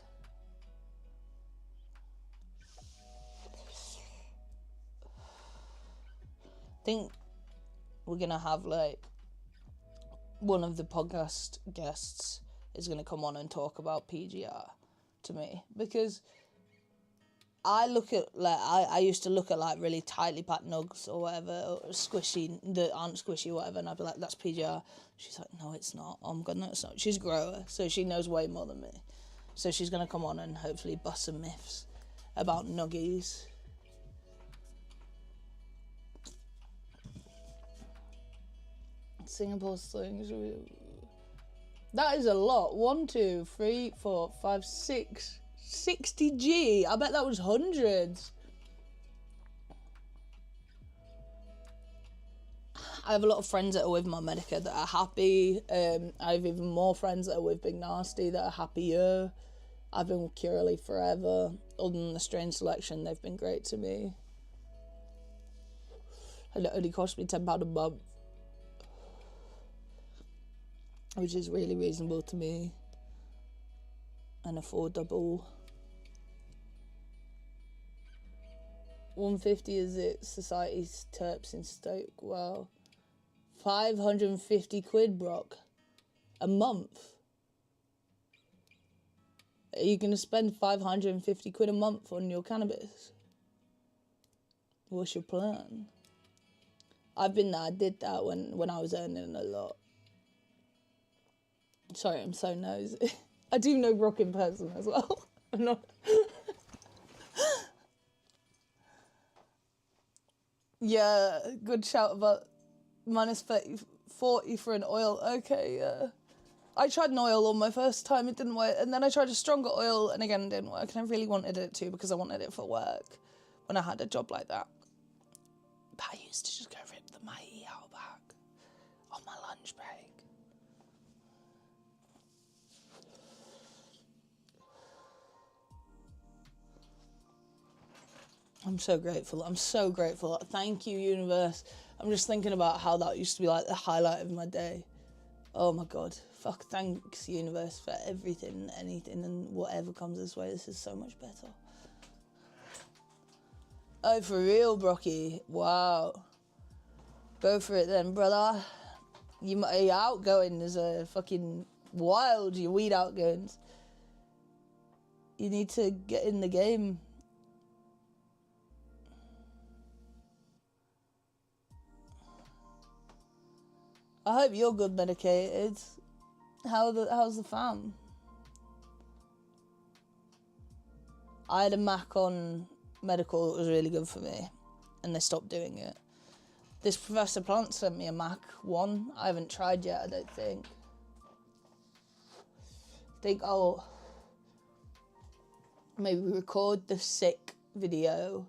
I think we're gonna have like one of the podcast guests is gonna come on and talk about PGR to me, because I look at like I used to look at like really tightly packed nugs or whatever, or squishy that aren't squishy or whatever, and I'd be like, that's PGR. She's like, no, it's not. Oh my god, no, it's not. She's a grower, so she knows way more than me. So she's gonna come on and hopefully bust some myths about nuggies. Singapore slings. That is a lot. 1, 2, 3, 4, 5, 6. 60G. I bet that was hundreds. I have a lot of friends that are with my Medica that are happy. I have even more friends that are with Big Nasty that are happier. I've been with Curly forever. Other than the strain selection, they've been great to me. And it only cost me £10 a month, which is really reasonable to me and affordable. 150 is it? Society's Terpz in Stoke. Wow. 550 quid, Brock. A month. Are you going to spend 550 quid a month on your cannabis? What's your plan? I've been there. I did that when I was earning a lot. Sorry, I'm so nosy. I do know Brock in person as well. I'm not... Yeah, good shout about minus 40 for an oil. Okay, yeah. I tried an oil on my first time, it didn't work. And then I tried a stronger oil, and again, it didn't work. And I really wanted it to, because I wanted it for work when I had a job like that. But I used to just go rip the mighty out back on my lunch break. I'm so grateful. I'm so grateful. Thank you, universe. I'm just thinking about how that used to be like the highlight of my day. Oh my god. Fuck, thanks, universe, for everything, anything, and whatever comes this way. This is so much better. Oh, for real, Brocky. Wow. Go for it then, brother. Your outgoing is a fucking wild, your weed outgoings. You need to get in the game. I hope you're good medicated. How's the fam? I had a Mac on medical that was really good for me, and they stopped doing it. This Professor Plantz sent me a Mac 1. I haven't tried yet, I don't think. I'll maybe record the sick video,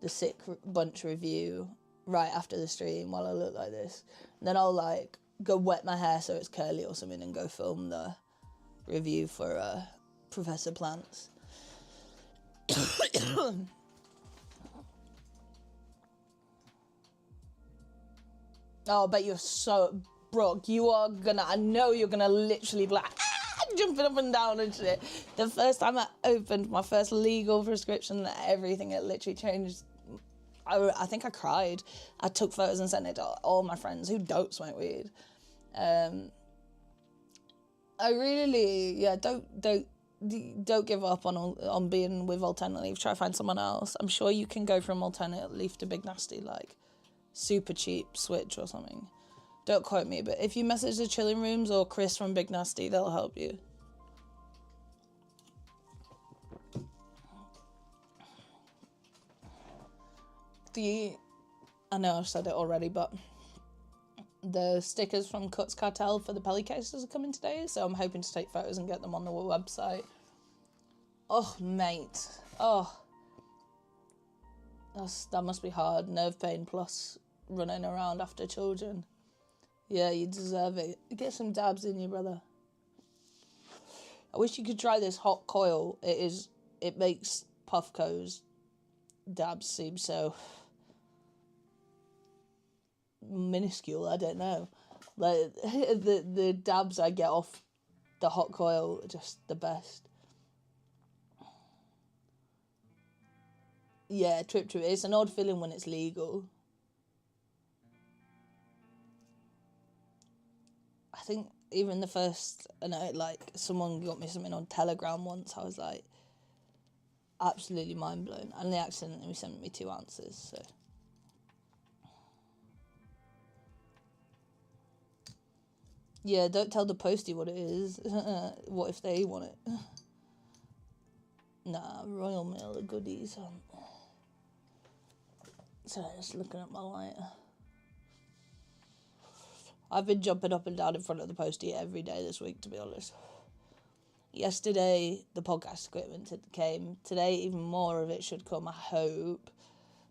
the sick bunch review, right after the stream while I look like this. And then I'll like go wet my hair so it's curly or something and go film the review for Professor Plantz. Oh, I bet you're so... Brooke, I know you're gonna literally be like, jumping up and down and shit. The first time I opened my first legal prescription, everything, it literally changed. I think I cried. I took photos and sent it to all my friends who don't smoke weed. I really, don't give up on being with alternate leaf. Try to find someone else. I'm sure you can go from alternate leaf to Big Nasty, like super cheap switch or something. Don't quote me, but if you message the chilling rooms or Chris from Big Nasty, they'll help you. I know I've said it already, but the stickers from Cuts Cartel for the Pelly cases are coming today, so I'm hoping to take photos and get them on the website. Oh, mate. Oh. That must be hard. Nerve pain plus running around after children. Yeah, you deserve it. Get some dabs in you, brother. I wish you could try this hot coil. It makes Puffco's dabs seem so minuscule. I don't know. Like the dabs I get off the hot coil are just the best. Yeah, trip. It's an odd feeling when it's legal. I think even the first, like someone got me something on Telegram once. I was like, absolutely mind blown, and they accidentally sent me 2 ounces. So, yeah, don't tell the postie what it is. What if they want it? Nah, Royal Mail are goodies. So just looking at my lighter. I've been jumping up and down in front of the postie every day this week, to be honest. Yesterday, the podcast equipment came. Today, even more of it should come, I hope.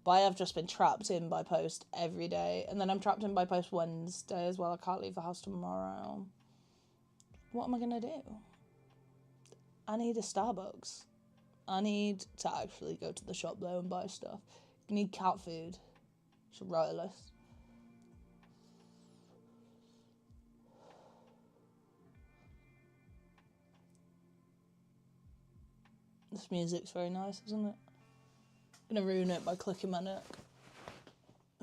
But I have just been trapped in by post every day. And then I'm trapped in by post Wednesday as well. I can't leave the house tomorrow. What am I going to do? I need a Starbucks. I need to actually go to the shop, though, and buy stuff. I need cat food. Should write a list. This music's very nice, isn't it? I'm gonna ruin it by clicking my neck.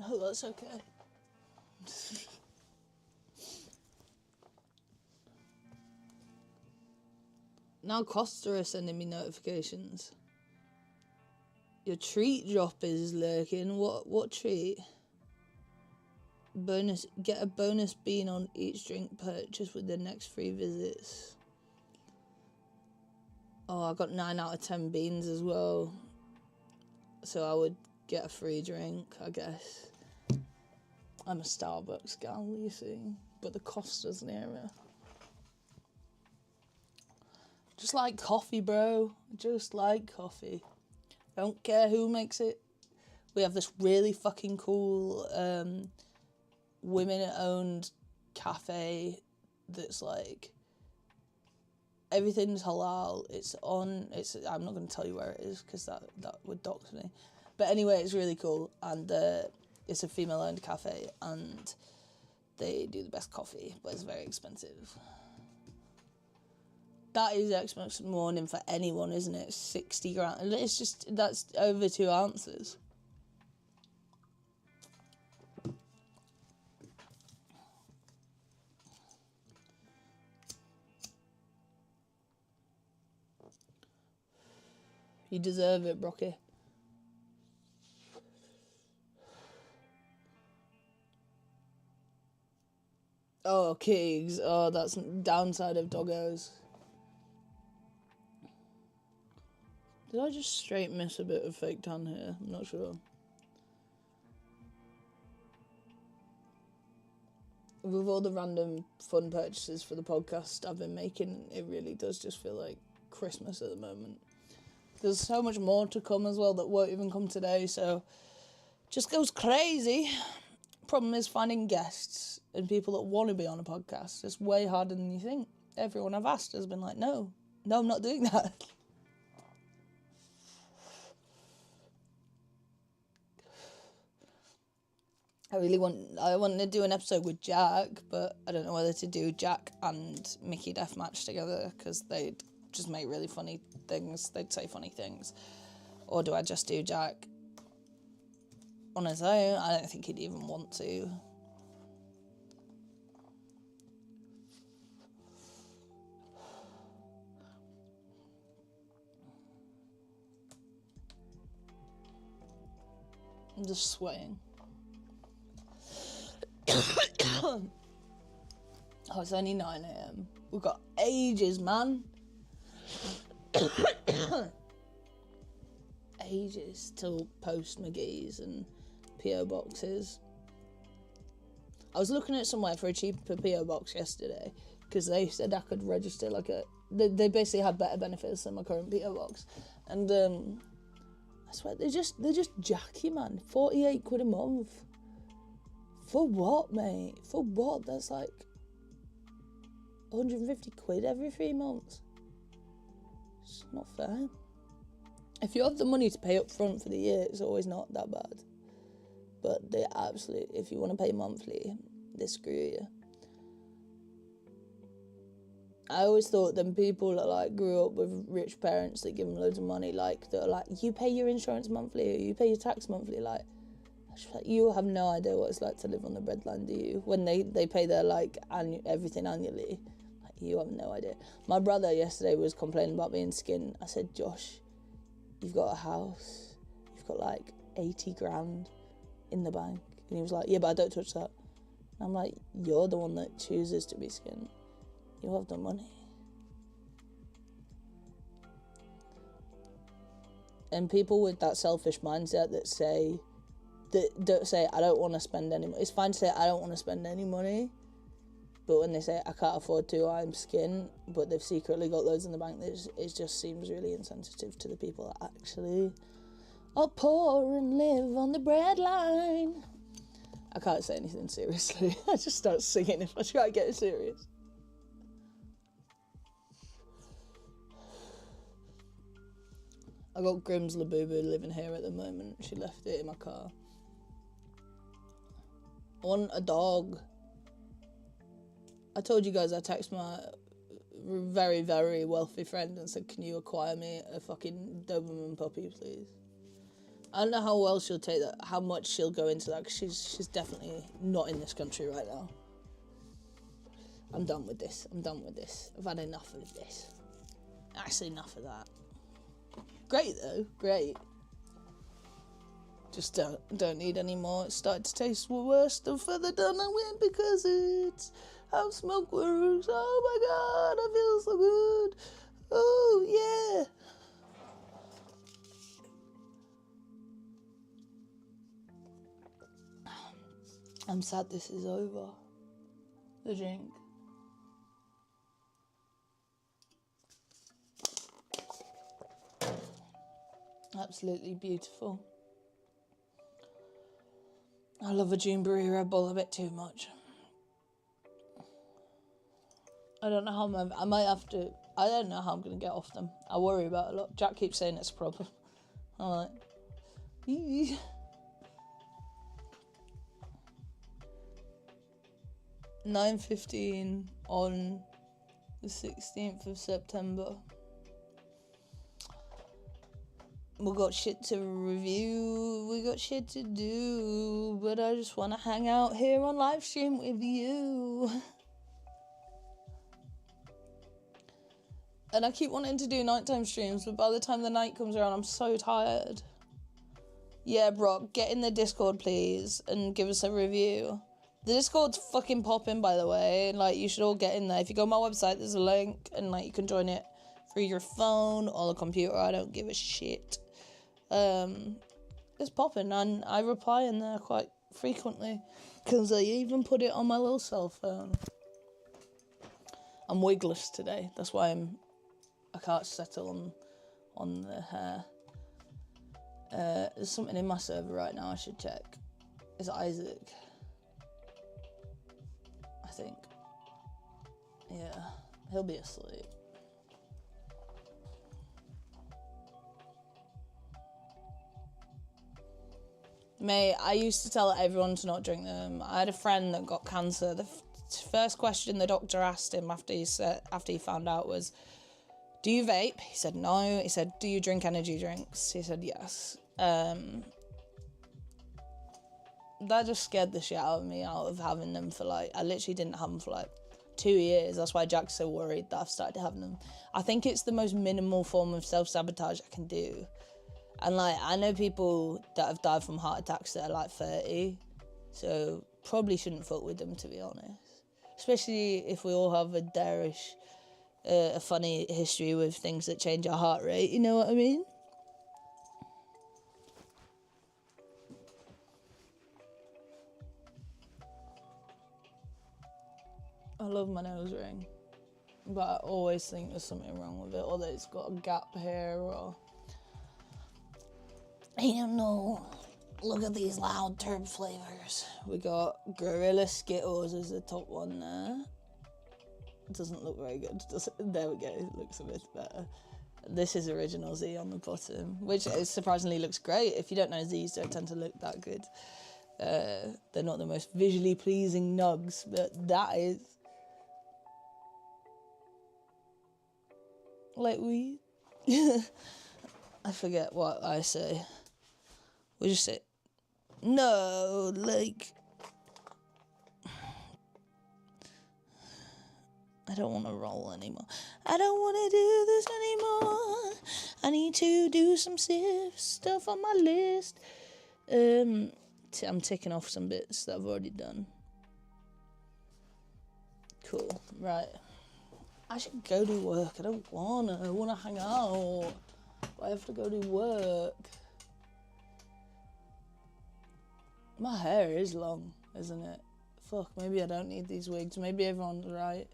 Oh, that's okay. Now Costa are sending me notifications. Your treat drop is lurking. What treat? Get a bonus bean on each drink purchase with the next 3 visits. Oh, I got 9 out of 10 beans as well. So I would get a free drink, I guess. I'm a Starbucks gal, you see. But the Costa's near me. Just like coffee, bro. Just like coffee. Don't care who makes it. We have this really fucking cool women-owned cafe that's like... Everything's halal. I'm not going to tell you where it is because that would dox me. But anyway, it's really cool. And it's a female-owned cafe. And they do the best coffee. But it's very expensive. That is Xbox morning for anyone, isn't it? 60 grand. It's just, that's over 2 ounces. You deserve it, Brocky. Oh, Keegs. Oh, that's downside of doggos. Did I just straight miss a bit of fake tan here? I'm not sure. With all the random fun purchases for the podcast I've been making, it really does just feel like Christmas at the moment. There's so much more to come as well that won't even come today, so just goes crazy. Problem is finding guests and people that want to be on a podcast. It's way harder than you think. Everyone I've asked has been like, no, I'm not doing that. I want to do an episode with Jack, but I don't know whether to do Jack and Mickey Deathmatch together, because they'd just make really funny things. They'd say funny things. Or do I just do Jack on his own? I don't think he'd even want to. I'm just sweating. Oh, it's only 9 a.m. We've got ages, man. Ages till post McGee's and P.O. boxes. I was looking at somewhere for a cheaper P.O. box yesterday because they said I could register like a... They basically had better benefits than my current P.O. box. And I swear, they're just jacky, man. 48 quid a month. For what, mate? For what? That's like 150 quid every 3 months. It's not fair. If you have the money to pay up front for the year, it's always not that bad. But they absolutely, if you want to pay monthly, they screw you. I always thought them people that like grew up with rich parents that give them loads of money, like that are like, you pay your insurance monthly or you pay your tax monthly, like you have no idea what it's like to live on the breadline, do you? When they pay their like everything annually, like you have no idea. My brother yesterday was complaining about being skint. I said, Josh, you've got a house, you've got like 80 grand in the bank, and he was like, yeah, but I don't touch that. And I'm like, you're the one that chooses to be skint. You have the money. And people with that selfish mindset that don't say, I don't want to spend any money. It's fine to say, I don't want to spend any money. But when they say, I can't afford to, I'm skint, but they've secretly got loads in the bank, it just seems really insensitive to the people that actually are poor and live on the breadline. I can't say anything seriously. I just start singing if I try to get it serious. I got Grim's Labubu living here at the moment. She left it in my car. I want a dog. I told you guys I texted my very, very wealthy friend and said, can you acquire me a fucking Doberman puppy, please? I don't know how well she'll take that, how much she'll go into that, because she's definitely not in this country right now. I'm done with this. I've had enough of this. Actually, enough of that. Great though, great. Just don't need any more. It started to taste worse the further down I went, because it's how smoke works. Oh my god, I feel so good. Oh yeah. I'm sad this is over. The drink. Absolutely beautiful. I love a Juneberry Red Bull a bit too much. I don't know how I might have to. I don't know how I'm going to get off them. I worry about it a lot. Jack keeps saying it's a problem. I'm like, 9:15 on the 16th of September. We got shit to review, we got shit to do, but I just want to hang out here on live stream with you. And I keep wanting to do nighttime streams, but by the time the night comes around, I'm so tired. Yeah, Brock, get in the Discord, please, and give us a review. The Discord's fucking popping, by the way. Like, you should all get in there. If you go on my website, there's a link, and, like, you can join it through your phone or the computer. I don't give a shit. It's popping, and I reply in there quite frequently, because I even put it on my little cell phone. I'm wigless today. That's why I can't settle on the hair. There's something in my server right now I should check. It's Isaac, I think. Yeah, he'll be asleep. Mate, I used to tell everyone to not drink them. I had a friend that got cancer. The first question the doctor asked him after he found out was, do you vape? He said no. He said, do you drink energy drinks? He said yes. That just scared the shit out of me, out of having them for like, I literally didn't have them for like 2 years. That's why Jack's so worried that I've started having them. I think it's the most minimal form of self-sabotage I can do. And like, I know people that have died from heart attacks that are like 30, so probably shouldn't fuck with them, to be honest. Especially if we all have a funny history with things that change our heart rate, you know what I mean? I love my nose ring, but I always think there's something wrong with it, or that it's got a gap here, or... I don't know. Look at these loud Terpz flavors. We got Gorilla Skittles as the top one there. It doesn't look very good, does it? There we go, it looks a bit better. This is Original Z on the bottom, which surprisingly looks great. If you don't know, Z's don't tend to look that good. They're not the most visually pleasing nugs, but that is... like we... I forget what I say. We just say, no, like, I don't want to roll anymore. I don't want to do this anymore. I need to do some stuff on my list. I'm ticking off some bits that I've already done. Cool, right. I should go do work. I want to hang out. But I have to go do work. My hair is long, isn't it? Fuck, maybe I don't need these wigs. Maybe everyone's right.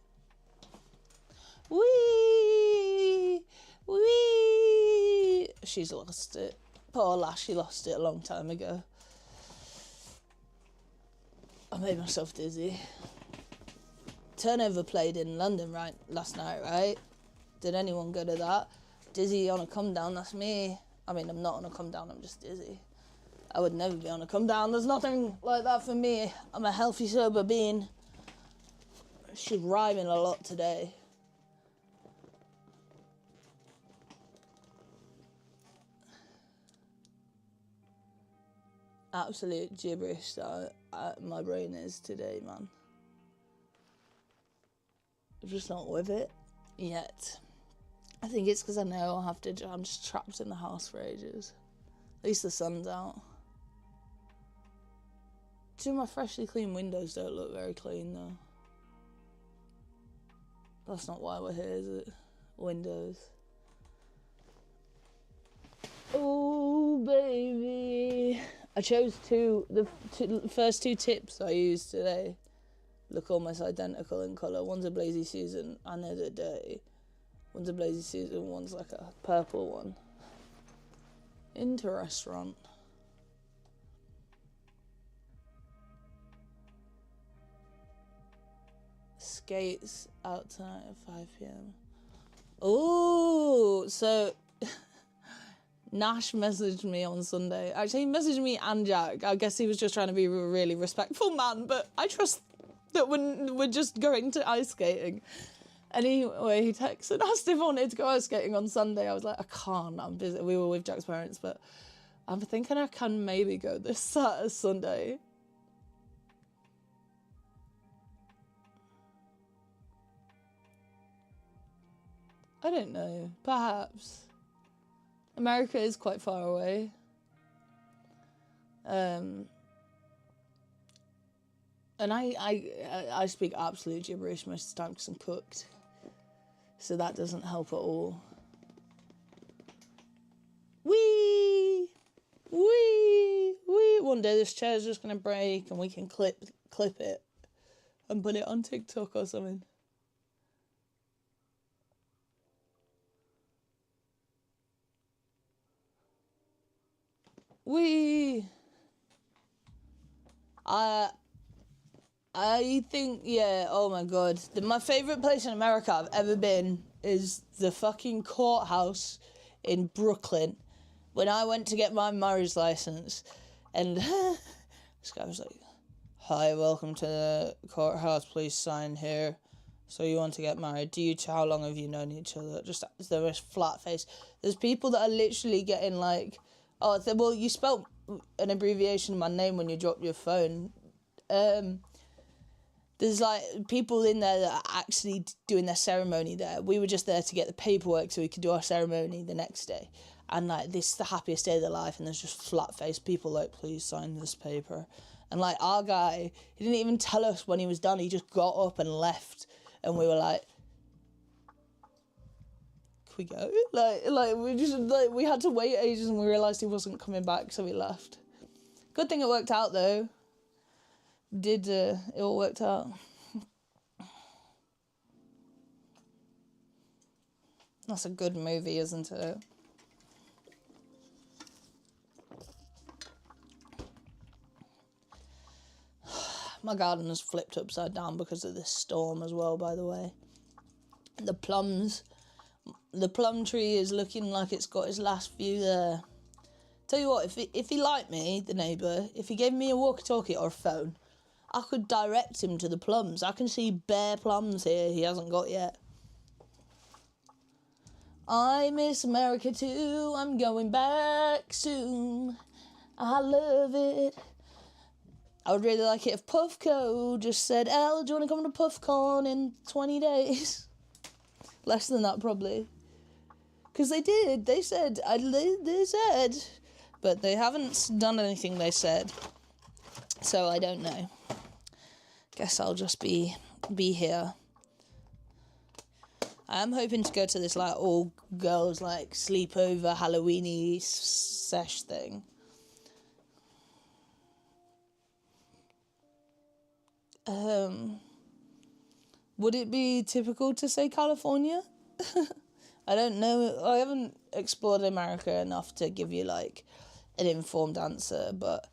Wee! Wee! She's lost it. Poor lass, she lost it a long time ago. I made myself dizzy. Turnover played in London last night, right? Did anyone go to that? Dizzy on a come down, that's me. I mean, I'm not on a come down, I'm just dizzy. I would never be on a come down. There's nothing like that for me. I'm a healthy, sober being. She's rhyming a lot today. Absolute gibberish that my brain is today, man. I'm just not with it yet. I think it's because I know I'm just trapped in the house for ages. At least the sun's out. My freshly clean windows don't look very clean though. That's not why we're here, is it? Windows. Oh baby, I chose the first two tips I used today. Look almost identical in colour. One's a Blazy Susan and they're dirty. One's a Blazy Susan, one's like a purple one. Into restaurant. Skates out tonight at 5 p.m. Oh, so Nash messaged me on Sunday. Actually, he messaged me and Jack. I guess he was just trying to be a really respectful man, but I trust that when we're just going to ice skating. Anyway, he texted and asked if I wanted to go ice skating on Sunday. I was like, I can't, I'm busy. We were with Jack's parents, but I'm thinking I can maybe go this Sunday. I don't know. Perhaps. America is quite far away. And I speak absolute gibberish most of the time because I'm cooked. So that doesn't help at all. Wee! Wee! Wee! One day this chair's just going to break and we can clip it and put it on TikTok or something. Wee! I think, yeah, oh my god. My favourite place in America I've ever been is the fucking courthouse in Brooklyn. When I went to get my marriage license, and this guy was like, "Hi, welcome to the courthouse, please sign here. So you want to get married? How long have you known each other?" Just the most flat face. There's people that are literally getting like, "Oh, well, you spelled an abbreviation of my name when you dropped your phone." There's like people in there that are actually doing their ceremony there. We were just there to get the paperwork so we could do our ceremony the next day. And like, this is the happiest day of their life, and there's just flat-faced people like, "Please sign this paper." And like, our guy, he didn't even tell us when he was done. He just got up and left, and we were like, "Can we go?" We had to wait ages, and we realised he wasn't coming back, so we left. Good thing it worked out though. It all worked out. That's a good movie, isn't it? My garden has flipped upside down because of this storm as well, by the way. The plum tree is looking like it's got his last few there. Tell you what, if he liked me, the neighbour, if he gave me a walkie-talkie or a phone, I could direct him to the plums. I can see bare plums here he hasn't got yet. I miss America too, I'm going back soon. I love it. I would really like it if Puffco just said, "El, do you want to come to PuffCon in 20 days? Less than that, probably. Because they did. They said. They said. But they haven't done anything they said. So I don't know. Guess I'll just be here. I am hoping to go to this like all girls like sleepover Halloween-y sesh thing. Would it be typical to say California? I don't know. I haven't explored America enough to give you like an informed answer, but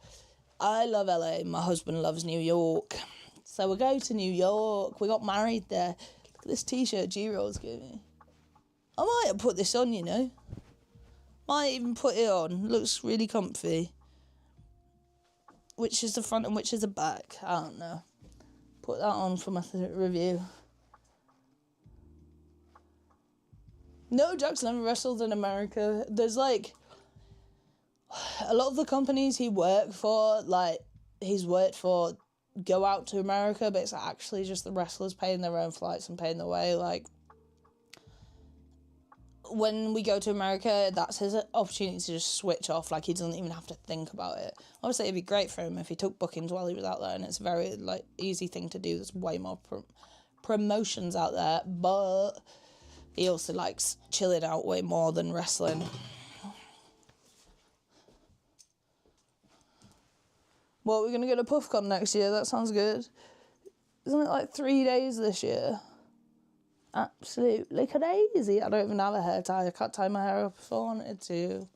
I love LA. My husband loves New York. So we'll go to New York. We got married there. Look at this t-shirt G-Rolls gave me. I might have put this on, you know. Might even put it on. Looks really comfy. Which is the front and which is the back? I don't know. Put that on for my review. No, Jack's never wrestled in America. There's like a lot of the companies he worked for, like he's worked for, go out to America, but it's actually just the wrestlers paying their own flights and paying their way. Like, when we go to America, that's his opportunity to just switch off. Like, he doesn't even have to think about it. Obviously, it'd be great for him if he took bookings while he was out there, and it's a very like easy thing to do. There's way more promotions out there, but he also likes chilling out way more than wrestling. Well, we're going to go to PuffCon next year. That sounds good. Isn't it like 3 days this year? Absolutely crazy. I don't even have a hair tie. I can't tie my hair up if I wanted to.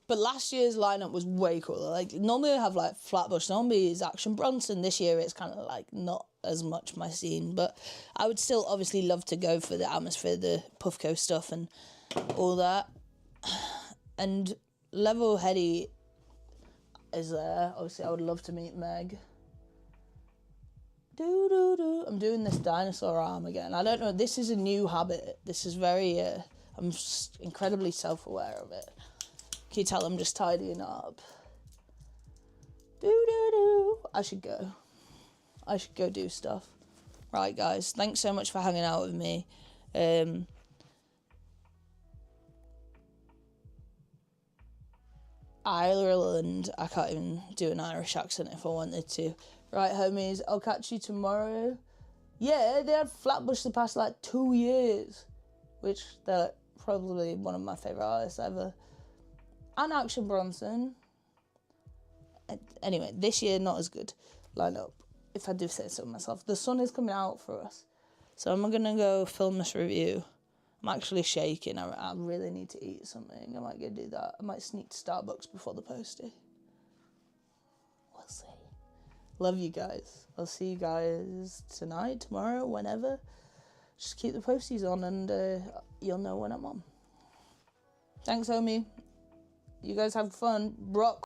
But last year's lineup was way cooler. Like, normally I have like Flatbush Zombies, Action Bronson. This year it's kind of like not as much my scene. But I would still obviously love to go for the atmosphere, the Puffco stuff and all that. And Level Heady is there. Obviously, I would love to meet Meg. I'm doing this dinosaur arm again. I don't know. This is a new habit. This is very. I'm just incredibly self-aware of it. Can you tell I'm just tidying up? I should go. I should go do stuff. Right, guys, thanks so much for hanging out with me. Ireland, I can't even do an Irish accent if I wanted to. Right, homies, I'll catch you tomorrow. Yeah, they had Flatbush the past, 2 years, which they're probably one of my favourite artists ever. And Action Bronson. Anyway, this year, not as good lineup, if I do say so myself. The sun is coming out for us, so I'm going to go film this review. I'm actually shaking. I really need to eat something. I might go do that. I might sneak to Starbucks before the postie. We'll see. Love you guys. I'll see you guys tonight, tomorrow, whenever. Just keep the posties on and you'll know when I'm on. Thanks, homie. You guys have fun. Rock.